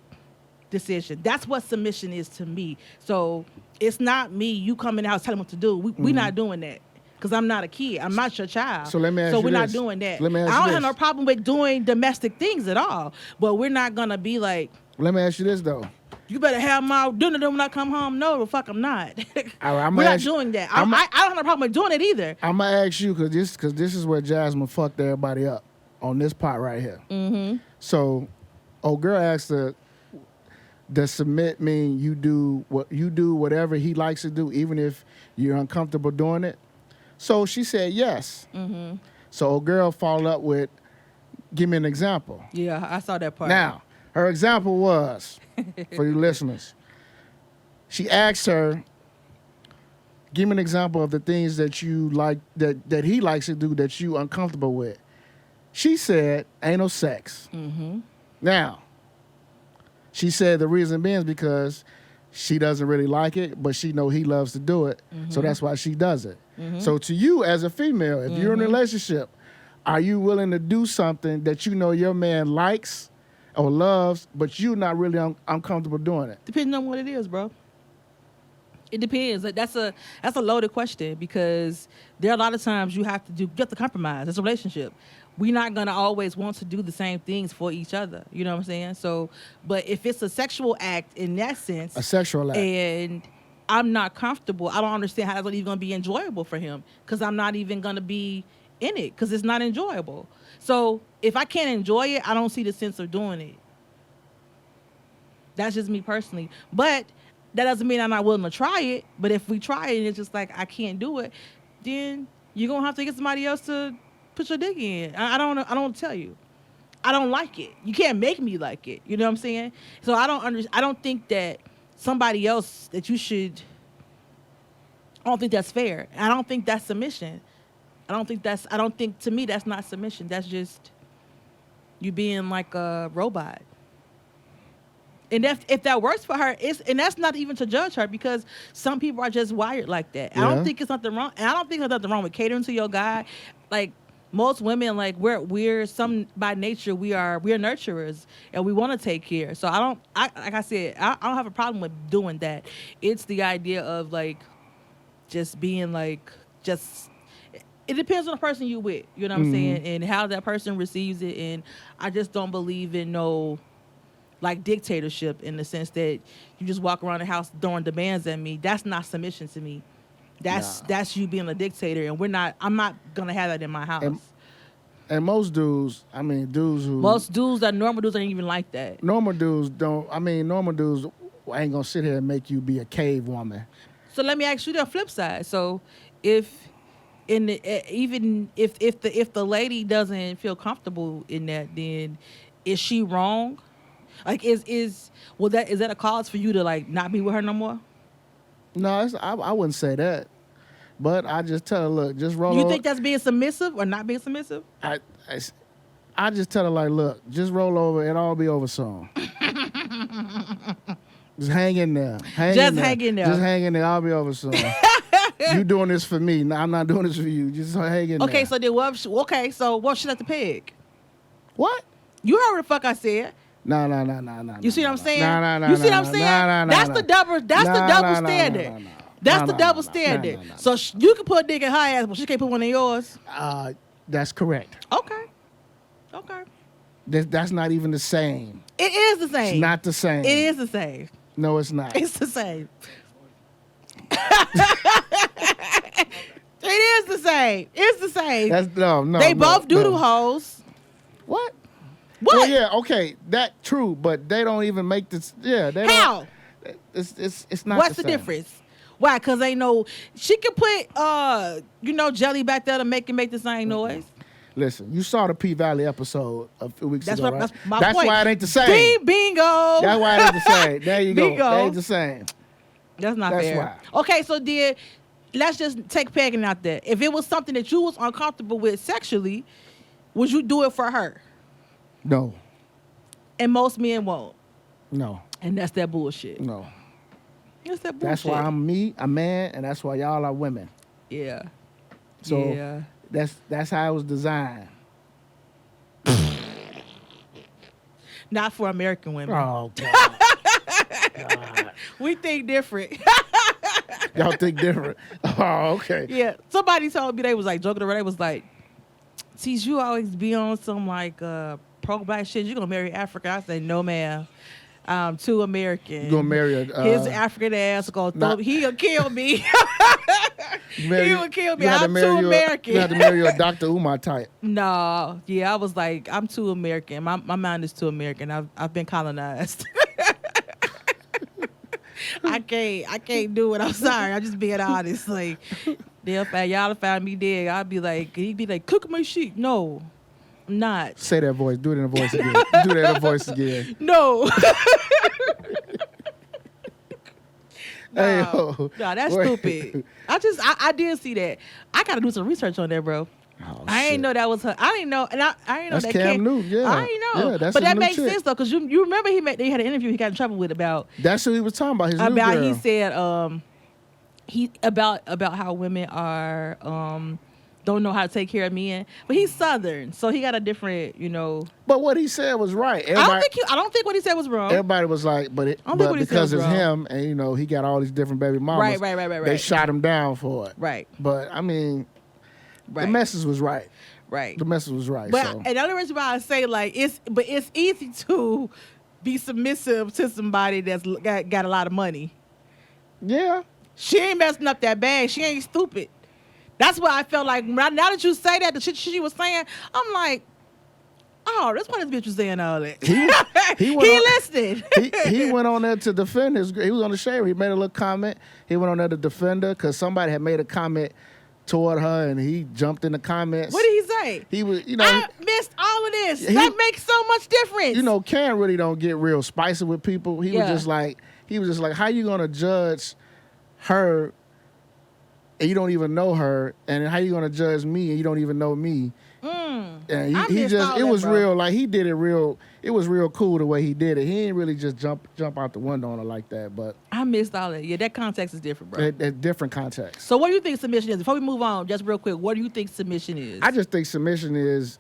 decision. That's what submission is to me. So it's not me, you come in the house telling what to do. We're not doing that. Because I'm not a kid. I'm not your child. So let me ask so you we're not this. doing that. Let me ask I you don't this. have no problem with doing domestic things at all. But we're not gonna be like, Let me ask you this though. you better have my dinner when I come home. No, the fuck I'm not. All right, we're not doing that. I don't have a problem with doing it either. I'm gonna ask you because this is where Jasmine fucked everybody up on this part right here. Mm-hmm. So, old girl asked her, does submit mean you do whatever he likes to do, even if you're uncomfortable doing it? So she said yes. Mm-hmm. So old girl followed up with, give me an example. Yeah, I saw that part. Now, her example was, for you listeners, she asked her, give me an example of the things that you like, that he likes to do that you uncomfortable with. She said, anal sex. Mm-hmm. Now, she said the reason being is because she doesn't really like it, but she know he loves to do it, so that's why she does it. Mm-hmm. So to you as a female, if you're in a relationship, are you willing to do something that you know your man likes or loves, but you're not really uncomfortable doing it? Depending on what it is, bro. It depends. Like, that's a loaded question because there are a lot of times you have to compromise. It's a relationship. We're not gonna always want to do the same things for each other. You know what I'm saying? So, but if it's a sexual act in that sense, A sexual act. and I'm not comfortable, I don't understand how that's even gonna be enjoyable for him because I'm not even gonna be in it because it's not enjoyable. So if I can't enjoy it, I don't see the sense of doing it. That's just me personally. But that doesn't mean I'm not willing to try it. But if we try it and it's just like I can't do it, then you're gonna have to get somebody else to put your dick in. I don't tell you. I don't like it. You can't make me like it. You know what I'm saying? So I don't think that somebody else that you should. I don't think that's fair. I don't think that's submission. I don't think to me that's not submission. That's just you being like a robot. And if that works for her, and that's not even to judge her because some people are just wired like that. Yeah. I don't think it's nothing wrong. And I don't think there's nothing wrong with catering to your guy. Like, most women, like we're some by nature we're nurturers and we want to take care. So like I said, I don't have a problem with doing that. It's the idea of like just being like just it depends on the person you with, you know what I'm saying, and how that person receives it. And I just don't believe in no like dictatorship in the sense that you just walk around the house throwing demands at me. That's not submission to me. That's you being a dictator, and I'm not gonna have that in my house. And most dudes, Most dudes that normal dudes ain't even like that. normal dudes ain't gonna sit here and make you be a cave woman. So let me ask you the flip side. So if even if the lady doesn't feel comfortable in that, then is she wrong? Like is that a cause for you to like not be with her no more? No, I wouldn't say that. But I just tell her, look, just roll You over. think that's being submissive or not being submissive? I just tell her, like, look, just roll over. It'll all be over soon. Just hang in there. Hang in there. Just hang in there. I'll be over soon. You doing this for me. No, I'm not doing this for you. Just hang in there. Okay, so then what should I have to peg? What? You heard what the fuck I said. No. You see what I'm saying? No. You see what I'm saying? That's the double standard. That's the double standard. No. So you can put a dick in her ass, but she can't put one in yours. That's correct. Okay. That's not even the same. It is the same. It's not the same. It is the same. No, it's not. It's the same. It is the same. It's the same. No. They both doodle hoes. What? What? Well, yeah, okay, that true, but they don't even make this. Yeah, they How? don't. It's not. What's the the same. difference? Why? Because they know she can put jelly back there to make the same noise. Listen, you saw the P Valley episode a few weeks ago, right? That's my That's point. why it ain't the same. Bingo. That's why it ain't the same. There you go. Bingo. It ain't the same. That's not That's fair. why. Okay, so then let's just take pegging out there. If it was something that you was uncomfortable with sexually, would you do it for her? No. And most men won't. No. And that's that bullshit. No. That's that bullshit. That's why I'm a man, and that's why y'all are women. Yeah. So yeah. that's how it was designed. Not for American women. Oh God. We think different. Y'all think different. Oh, okay. Yeah. Somebody told me, they was like joking around. They was like, Tise, you always be on some like pro-black shit. You gonna marry Africa? I said, no, ma'am. I'm too American. You gonna marry his African ass he'll kill me. He will kill me. I'm too American. You have to marry a Dr. Umar type. No, yeah, I was like, I'm too American. My mind is too American. I've been colonized. I can't do it. I'm sorry. I'm just being honest. Like, y'all found me dead. He'd be like, cook my sheep. No, I'm not. Say that voice. Do it in a voice again. Do that in a voice again. No. No, that's stupid. I did see that. I gotta do some research on that, bro. Oh, I ain't know that was her. I didn't know, and I didn't know that's that Cam Newton. Yeah, I ain't know. Yeah, that's but his that new makes chick. sense though, because you remember they had an interview he got in trouble with about That's who he was talking about. His new girl. he said about how women are don't know how to take care of men, but he's Southern, so he got a different, But what he said was right. I don't think what he said was wrong. Everybody was like, but because it's him, and he got all these different baby mamas. Right. They shot him down for it. Right. But I mean, the message was right. Right. The message was right. But so. and the only reason why I say it's easy to be submissive to somebody that's got a lot of money. Yeah. She ain't messing up that bag. She ain't stupid. That's why I felt like now that you say that, the shit she was saying, I'm like, oh, that's why this bitch was saying all that. He listened. He went on there to defend he was on the show. He made a little comment. He went on there to defend her because somebody had made a comment toward her, and he jumped in the comments. What did he say? He was, I missed all of this. That makes so much difference. Cam really don't get real spicy with people. He was just like, how you gonna judge her? And you don't even know her, and how you gonna judge me and you don't even know me? And I he missed just all it that, was bro. real, like he did it real. It was real cool the way he did it. He didn't really just jump out the window on her like that, but I missed all that. Yeah, that context is different, bro. at different context. So what do you think submission is? Before we move on, just real quick, what do you think submission is? I just think submission is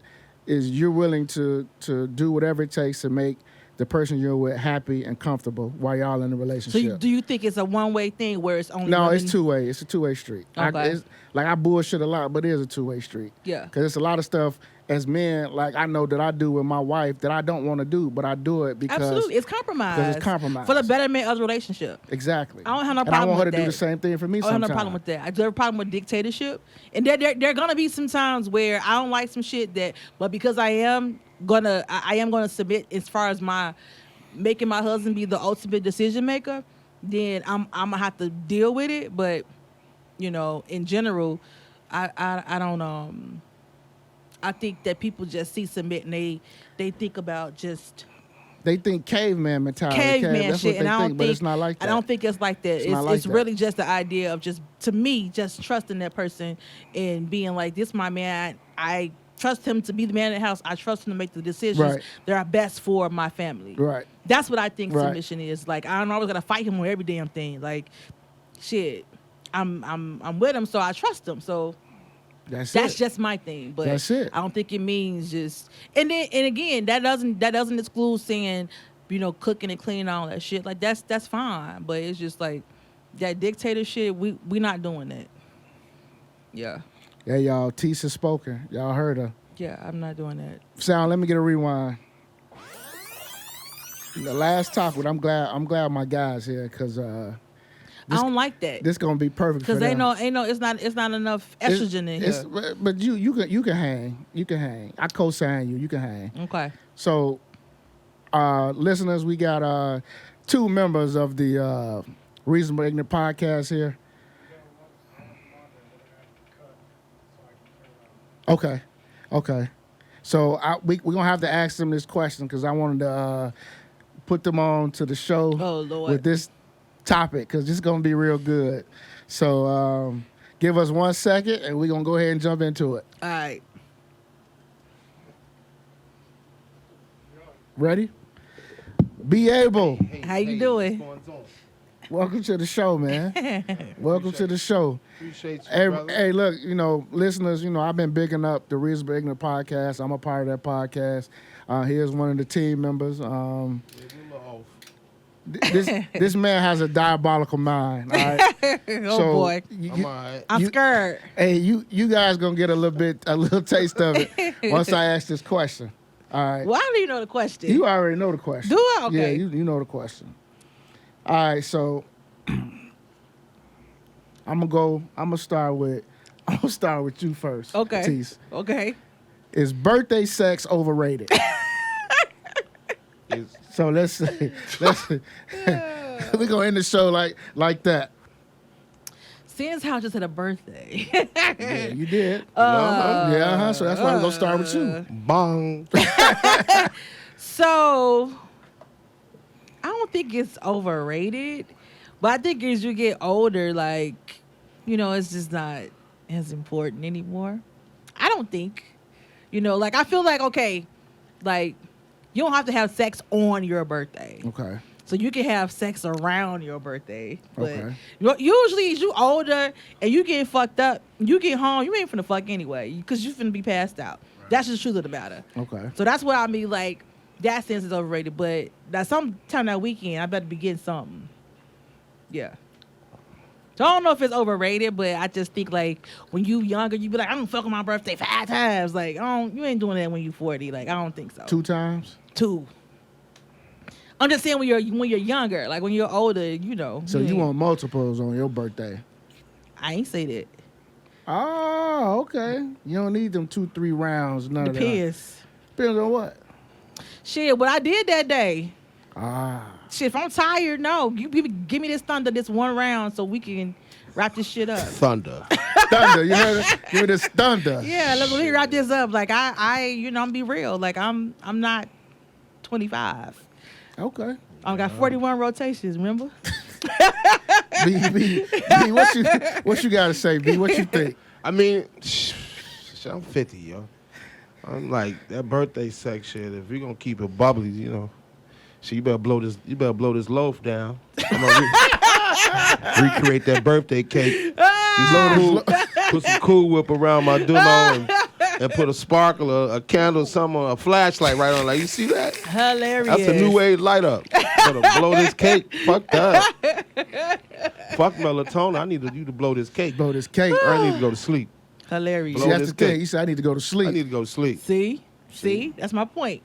you're willing to do whatever it takes to make the person you're with happy and comfortable while y'all in a so relationship. do you think it's a one-way thing where it's only No, women? it's two-way. It's a two-way street. Okay. I bullshit a lot, but it is a two-way street. Yeah. Because it's a lot of stuff as men, like I know that I do with my wife that I don't want to do, but I do it because Absolutely, it's compromise. because it's compromise. For the betterment of the relationship. Exactly. I don't have no And I problem want her with to do that. the same thing for me I don't have sometimes. no problem with that. I do have a problem with dictatorship. And there are gonna be some times where I don't like some shit but because I am gonna submit as far as my making my husband be the ultimate decision maker, then I'm gonna have to deal with it. But in general, I don't I think that people just see submit and they think about just They think caveman mentality. caveman That's shit, what and they I don't think, but it's not like that. I don't think it's like that. It's not like It's that. really just the idea of just trusting that person and being like, this my man. I trust him to be the man in the house. I trust him to make the decisions Right. that are best for my family. Right. That's what I think Right. submission is. Like, I'm always gonna fight him on every damn thing. Like, shit, I'm with him, so I trust him. So That's that's it. just my thing. But That's it. I don't think it means just and again that doesn't exclude saying, cooking and cleaning all that shit. Like that's fine. But it's just like that dictator shit, we not doing that. Yeah. Yeah, y'all. Tise spoken. Y'all heard her. Yeah, I'm not doing that. Sound. Let me get a rewind. The last topic. I'm glad my guys here because I don't like that. this gonna be perfect for Because them. ain't no it's not enough estrogen in here. But you can hang. You can hang. I co-sign you. You can hang. Okay. So, listeners, we got 2 members of the Reasonable Ignorant podcast here. Okay. So we're going to have to ask them this question because I wanted to put them on to the show Oh, Lord. with this topic because this is going to be real good. So give us 1 second and we're going to go ahead and jump into it. All right. Ready? Be able. How you doing? What's going on? Welcome to the show, man. Welcome to the show. Appreciate you, Hey, brother. hey, look, listeners, I've been bigging up the Reasonable Ignorant podcast. I'm a part of that podcast. Here's one of the team members. Leave me a little off. This man has a diabolical mind. All right? Oh boy. I'm all right. I'm scared. Hey, you guys gonna get a little taste of it once I ask this question. All right. Well, how do you know the question? You already know the question. Do I? Okay. Yeah, you know the question. All right, so I'm gonna start with you first. Okay. Tise. Okay. Is birthday sex overrated? It's- So let's we're gonna end the show like that. Since how I just had a birthday. Yeah, you did. Uh-huh. So that's why we're gonna start with you. Bong. So I don't think it's overrated, but I think as you get older, like, it's just not as important anymore. I don't think. Like I feel like, okay, like you don't have to have sex on your birthday. Okay. So you can have sex around your birthday. But Okay. usually as you older and you get fucked up, you get home, you ain't finna fuck anyway because you finna be passed out. That's just the truth of the matter. Okay. So that's what I mean, like, that sense is overrated. But that sometime that weekend, I better be getting something. Yeah. So I don't know if it's overrated, but I just think, like, when you younger, you be like, I'm gonna fuck on my birthday 5 times. Like, you ain't doing that when you 40. Like, I don't think so. 2 times. 2. I'm just saying when you're younger, like when you're older, So you ain't- want multiples on your birthday? I ain't say that. Oh, okay. You don't need them 2-3 rounds. None of that. Depends. Depends on what. Shit, what I did that day. Ah. Shit, if I'm tired, no. You people give me this thunder, this 1 round, so we can wrap this shit up. Thunder. Thunder. You heard it? Give me this thunder. Yeah, look, let me wrap this up. Like I'm be real. Like I'm not 25. Okay. I got 41 rotations. Remember? B, what you got to say, B? What you think? I mean, I'm 50, yo. I'm like that birthday section. If we gonna keep it bubbly, you know, so you better blow this. You better blow this loaf down. I'm gonna recreate that birthday cake. Put some Cool Whip around my Dumo and put a sparkle, a candle, a flashlight right on. Like you see that? Hilarious. That's a new way light up. Better blow this cake. Fuck that. Fuck melatonin. I need you to blow this cake. Blow this cake. Or I need to go to sleep. Hilarious. See, Blow that's this the thing. cake. You said I need to go to sleep. I need to go to sleep. See, that's my point.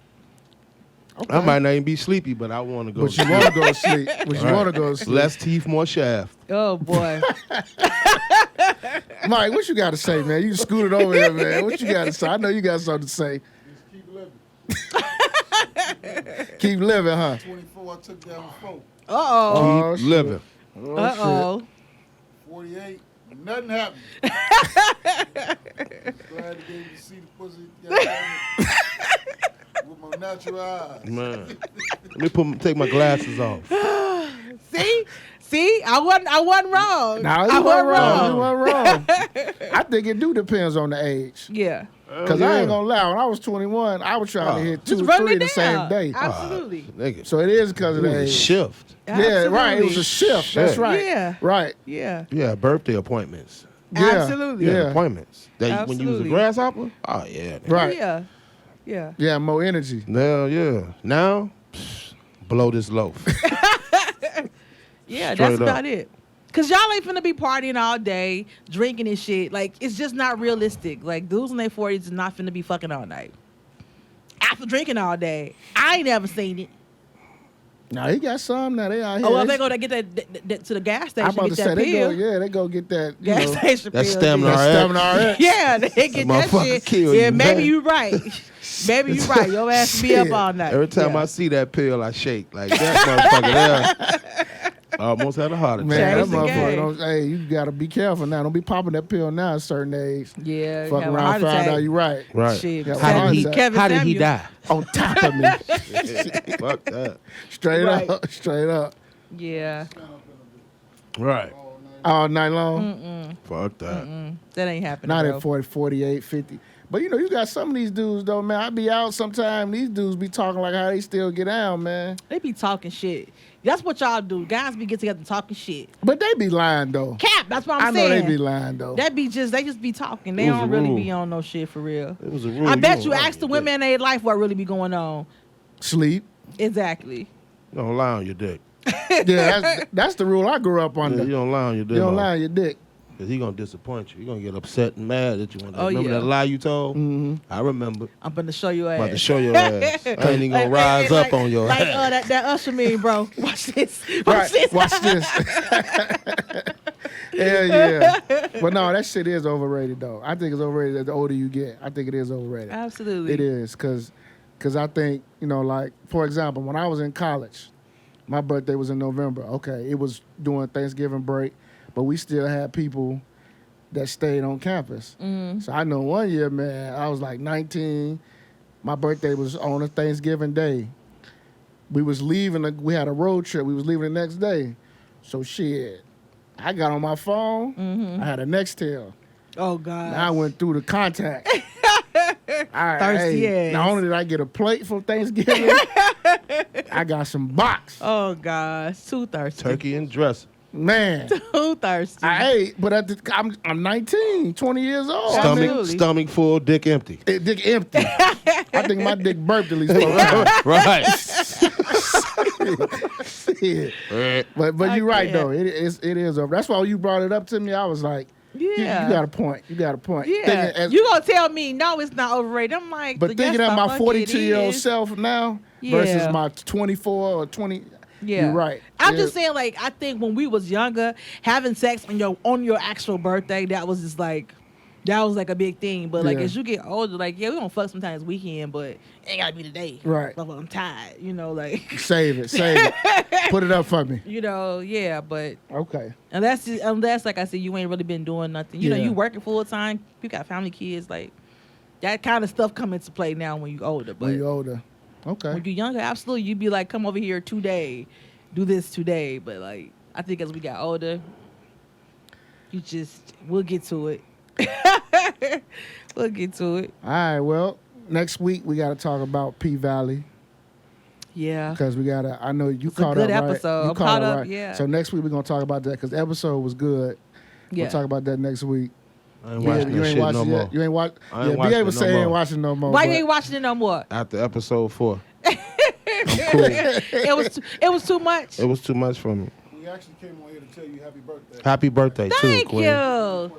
Okay. I might not even be sleepy, but I want to go. But you want to go to sleep. But you Right. want to go to sleep. Less teeth, more shaft. Oh boy. Mike, what you got to say, man? You scooted over here, man. What you got to say? I know you got something to say. Just keep living. Keep living, huh? 24, I took down 4. Uh-oh. Oh, Keep shit. living. Oh, Uh-oh. 48, nothing happened. Glad to be able to see the pussy with my natural eyes. Man, let me take my glasses off. See, I wasn't wrong. No, I you wasn't weren't wrong. wrong. You weren't wrong. I think it do depends on the age. Yeah. Because I ain't going to lie. When I was 21, I was trying to hit 2 Just or run 3 it the same down. day. Absolutely. Nigga, So it is because of it the was a age. shift. Yeah, right. It was a shift. That's Shit. right. Yeah. Right. Yeah. Yeah, birthday appointments. Yeah. Absolutely. Yeah, Yeah. appointments. That when you was a Absolutely. grasshopper? Oh yeah. Right. Yeah. Yeah. Yeah, more energy. Now, yeah. Now, blow this loaf. Yeah, Straight that's up. about it. Cause y'all ain't finna be partying all day, drinking and shit. Like, it's just not realistic. Like, dudes in their 40s is not finna be fucking all night. After drinking all day. I ain't never seen it. Now he got some. Now they out here. Oh, well, they go to get that to the gas station. I'm about to get say that they go. pill. Yeah, they go get that. You Gas know, station That's pill. stamina dude. that stamina RX. Yeah, they get that motherfucker shit. kill Yeah, you, maybe man. you right. Maybe you right. Your ass be up Shit. all night. Every time Yeah. I see that pill, I shake. Like that motherfucker there. I almost had a heart attack. Man, that Change the motherfucker. game. Don't, hey, you gotta be careful now. Don't be popping that pill now at a certain age. Yeah, Fuck have a around, heart find attack. out you right. Right. Shit, Yeah, Kevin How did he Samuels. die? On top of me. Fuck that. Straight Right. up. Straight up. Yeah, Right. All night long. Fuck that. that ain't happening. Not bro. at 40, 48, 50. But you know, you got some of these dudes though, man. I be out sometime. These dudes be talking like how they still get down, man. They be talking shit. That's what y'all do. Guys be get together talking shit. But they be lying though. Cap. That's what I'm I know saying. they be lying though. That be just they just be talking. They It was don't a really rule. be on no shit for real. It was a rule. I bet don't you lie ask on the your women in their life what really be going on. Sleep. Exactly. dick. You don't lie on your dick. Yeah, that's the rule I grew up Yeah, under. you don't lie on your dick. You don't lie on your dick. Because he going to disappoint you. He going to get upset and mad that you want to. Oh, remember yeah. that lie you told? Mm-hmm. I remember. I'm gonna show your ass. About to show your ass. I ain't even going to rise up on your like, ass. that Usher meme, bro. Watch this. Watch Right. this. Watch this. Hell yeah. But no, that shit is overrated though. I think it's overrated the older you get. I think it is overrated. Absolutely. It is because I think, you know, like, for example, when I was in college, my birthday was in November. Okay, it was during Thanksgiving break, but we still had people that stayed on campus. Mm-hmm. So I know one year, man, I was like 19. My birthday was on a Thanksgiving day. We was leaving, we had a road trip. We was leaving the next day. So shit, I got on my phone. Mm-hmm. I had a Nextel. Oh God. I went through the contact. Thirsty ass. Not only did I get a plate for Thanksgiving, I got some box. Oh God. Too thirsty. Turkey and dressing. Man, Too thirsty. I ate, but I'm 19, 20 years old. Stomach- I mean, Absolutely. Stomach full, dick empty. dick empty. I think my dick burped at least 4 times. Right. Shit. Right. But I you're right can't. though. It is over. That's why when you brought it up to me, I was like, Yeah. you got a point. You got a point. Yeah. Thinking as- You gonna tell me no, it's not overrated. I'm like, but thinking yes, of the my fuck 42-year-old it is. self now Yeah. versus my 24 or 20. Yeah. You're right. I'm Yeah. just saying, like, I think when we was younger, having sex on your actual birthday, that was just like a big thing. But like Yeah. as you get older, like, yeah, we gonna fuck sometimes weekend, but it ain't gotta be today. Right. But I'm tired, you know, like Save it. Put it up for me. you know, yeah, but Okay. unless like I said, you ain't really been doing nothing. You know, Yeah. you working full time, you got family, kids, like that kind of stuff come into play now when you older. But When you're older. Okay. when you're younger, absolutely, you'd be like, come over here today, do this today. But like, I think as we got older, we'll get to it. We'll get to it. All right. Well, next week we got to talk about P Valley Yeah. because we got to. I know you It's a caught good up, right? episode. You I'm caught caught up, up, right? yeah. So next week we're gonna talk about that because the episode was good. Yeah. We'll talk about that next week. I ain't watching you that ain't shit watched no it more. yet. You ain't watch. I ain't Yeah, watching BA it was no saying he ain't more. watching no more. Why you but- ain't watching it no more? After episode 4. I'm cool. It was too much. It was too much for me. We actually came on here to tell you happy birthday. Happy birthday, too, Thank Queen. you.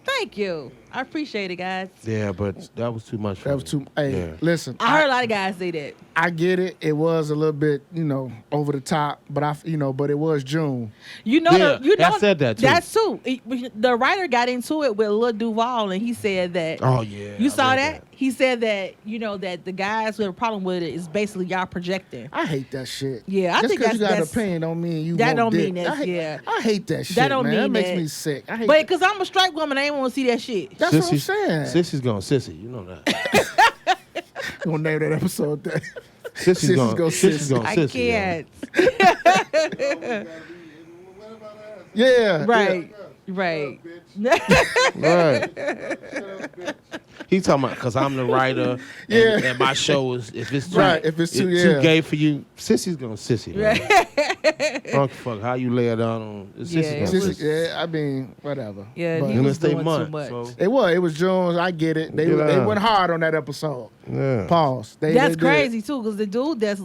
Thank you. I appreciate it, guys. Yeah, but that was too much for That me. was too. Hey, Yeah. listen. I heard a lot of guys say that. I get it. It was a little bit, over the top, but but it was June. You know, Yeah, you know I said that, too. That's too. The writer got into it with Lil Duval, and he said that. Oh, yeah. You I saw read that? He said that that the guys who have a problem with it is basically y'all projecting. I hate that shit. Yeah, I Just think because you got an that's- opinion don't mean you. that want don't dick. mean that, yeah. I hate that shit. That don't man. That mean makes that. me sick. I hate. But that. because I'm a straight woman, I ain't want to see that shit. That's what I'm saying. Sissy's going sissy. You know that. I'm gonna name that episode that. Sissy's Sissy's going go Sissy's going I sissy. can't. Yeah. Right. Right. Right. He talking about because I'm the writer. Yeah. And my show is if it's too, Right, if it's too, yeah. gay for you, Sissy's gonna sissy. Man. Fuck, how you lay it down on? It's Yeah, Sissy it gonna was- sissy. Yeah, I mean, whatever. Yeah, But he And was it's their doing month. too much. So, it was June. I get it. They Yeah. went hard on that episode. yeah. Pause. They That's did. crazy too, because the dude that's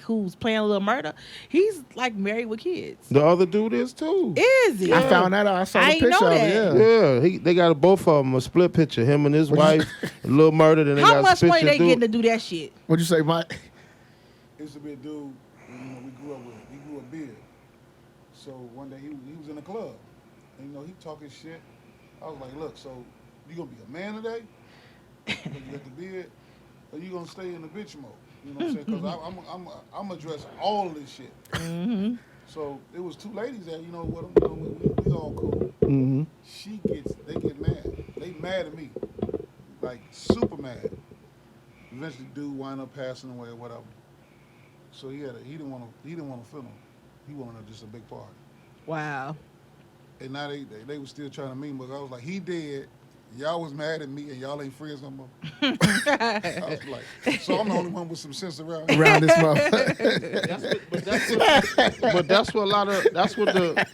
who's playing a little murder, he's like married with kids. The other dude is too. Is he? I found that out. I saw I the ain't picture know of that. it. Yeah. Yeah, they got both of them a split picture. Him and his wife, a little murder. Then they How got much a money picture they dude. getting to do that shit? What'd you say, Mike? Used to be a dude we grew up with. He grew a beard. So one day he was in a club. And he talking shit. I was like, look, so you gonna be a man today? Because you got the beard? Or you gonna stay in the bitch mode? You know what I'm saying? Because I'm address all of this shit. Mm-hmm. So it was two ladies that, we all cool. Mm-hmm. They get mad. They mad at me. Like super mad. Eventually dude wind up passing away or whatever. So he didn't want to film him. He wanted just a big party. Wow. And now they was still trying to meet him, but I was like, he dead. Y'all was mad at me and y'all ain't friends no more. I was like, so I'm the only one with some sense around here. Around this motherfucker. But that's what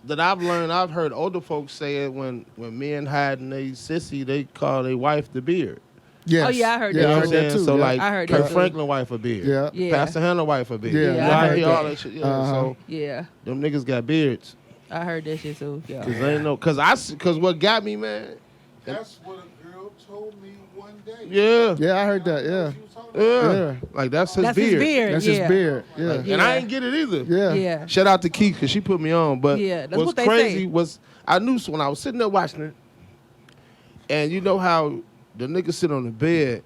that I've learned. I've heard older folks say it when men hide in they sissy, they call their wife the beard. Yes. Oh, yeah, I heard Yeah, that I You know heard what I'm that saying? too. So yeah. like I heard Kirk that too. Franklin wife a beard. Yeah. Yeah. Pastor Hannah wife a beard. Yeah, Yeah, Y'all I heard hear all that. that shit. Yeah. Uh-huh. So Yeah, them niggas got beards. I heard that shit too. Yeah. Cause they know. Cause what got me, man. That's what a girl told me one day. Yeah. Yeah, I heard that. Yeah. She was talking about Yeah. Yeah. Like that's his That's beard. his beard. That's yeah. his beard. Yeah. Like, Yeah. And I ain't get it either. Yeah. Yeah. Shout out to Keith because she put me on. But Yeah, that's what's what they crazy say. was I knew when I was sitting there watching it, and you know how the nigga sit on the bed,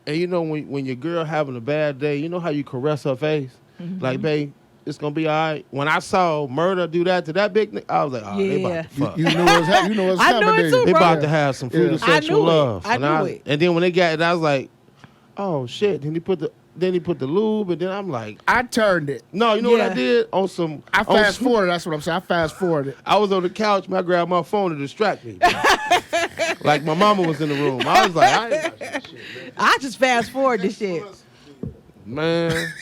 and you know when your girl having a bad day, you know how you caress her face, Mm-hmm. like babe, it's gonna be all right. When I saw Murder do that to that big nigga, I was like, oh, they Yeah. about to fuck. You know what's I knew coming. it then. too, They bro. about to have some fruit Yeah. of I sexual knew it. love. I and knew it. And then when they got it, I was like, oh shit. Then he put the lube, and then I'm like, I turned it. no, you know what Yeah. I did on some. I on fast some- forwarded. That's what I'm saying. I fast forwarded. I was on the couch, man. I grabbed my phone to distract me. Like my mama was in the room. I was like, I ain't watching this shit, I just fast forward this shit. man.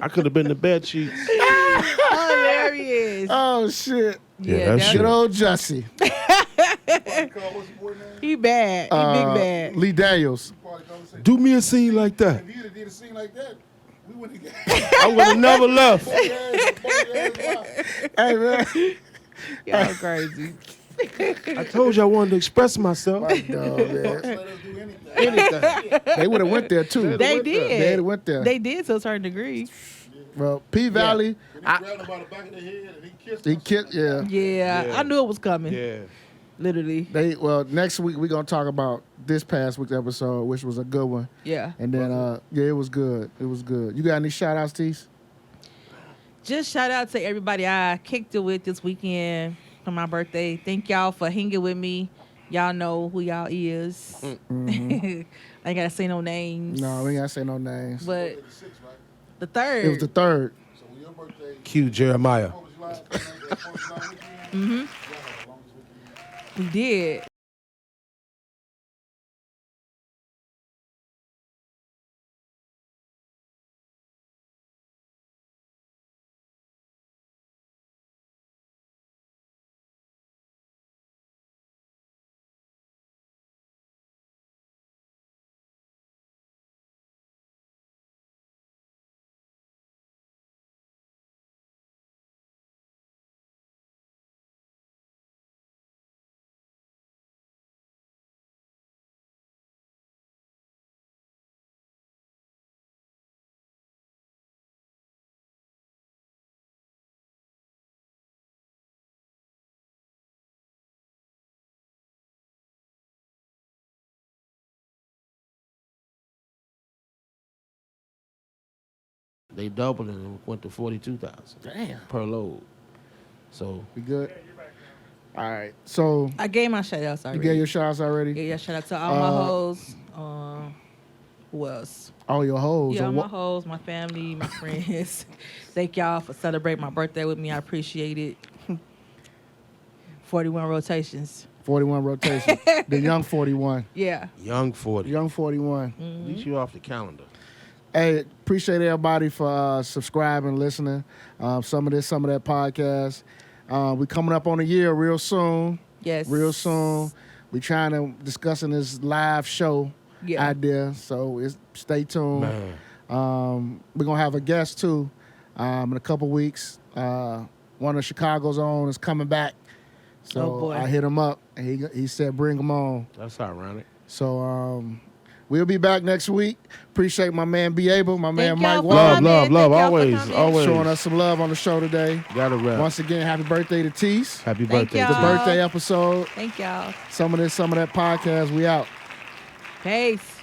I could have been the bed sheets. Hilarious. Oh shit. Yeah, that that's- shit. Good old Jussie. What's the boy name? He bad. He big bad. Lee Daniels. Probably call and say, Do me a scene like that. if you did a scene like that, we wouldn't have I would have never left. Hey man. Y'all crazy. I told you I wanted to express myself. No, man. Let us do anything. Anything. They would have went there too. They went there. They did. went there. They did to a certain degree. Well, P Valley. When he grabbed him by the back of the head and he kissed He him. killed. Yeah. Yeah, Yeah. I knew it was coming. Yeah. Literally. Next week we're gonna talk about this past week's episode, which was a good one. Yeah. And then it was good. It was good. You got any shout outs, Tise? Just shout out to everybody I kicked it with this weekend for my birthday. Thank y'all for hanging with me. Y'all know who y'all is. Mm-hmm. I ain't gotta say no names. No, we ain't gotta say no names. But The sixth, right? the third. It was the third. So when your birthday, Cue Jeremiah. 4th of July, 4th of July weekend, Mm-hmm. y'all have the longest weekend. We did. They doubled it and went to 42,000 Damn. per load. So We good? All right. So I gave my shout outs you already. gave your shots already? Yeah, shout out to all my hoes. Who else? All your hoes. Yeah, or all my what? hoes, my family, my friends. Thank y'all for celebrating my birthday with me. I appreciate it. 41 rotations. 41 rotation. The young 41. Yeah. young 40. Young 41. At least you off the calendar. Hey, appreciate everybody for subscribing, listening. Some of that podcast. We coming up on a year real soon. Yes. Real soon. We trying to discussing this live show idea. So stay tuned. Man. We're gonna have a guest too in a couple weeks. One of Chicago's own is coming back. So Oh, boy. I hit him up and he said bring him on. That's ironic. So we'll be back next week. Appreciate my man Be Able, my man Thank Mike y'all for Wallace, coming. Love. Thank y'all for Always. coming. Always. showing us some love on the show today. Got to rap. Once again, happy birthday to Tise. Happy Thank birthday. y'all. The to you. birthday episode. Thank y'all. Some of that podcast. We out. Peace.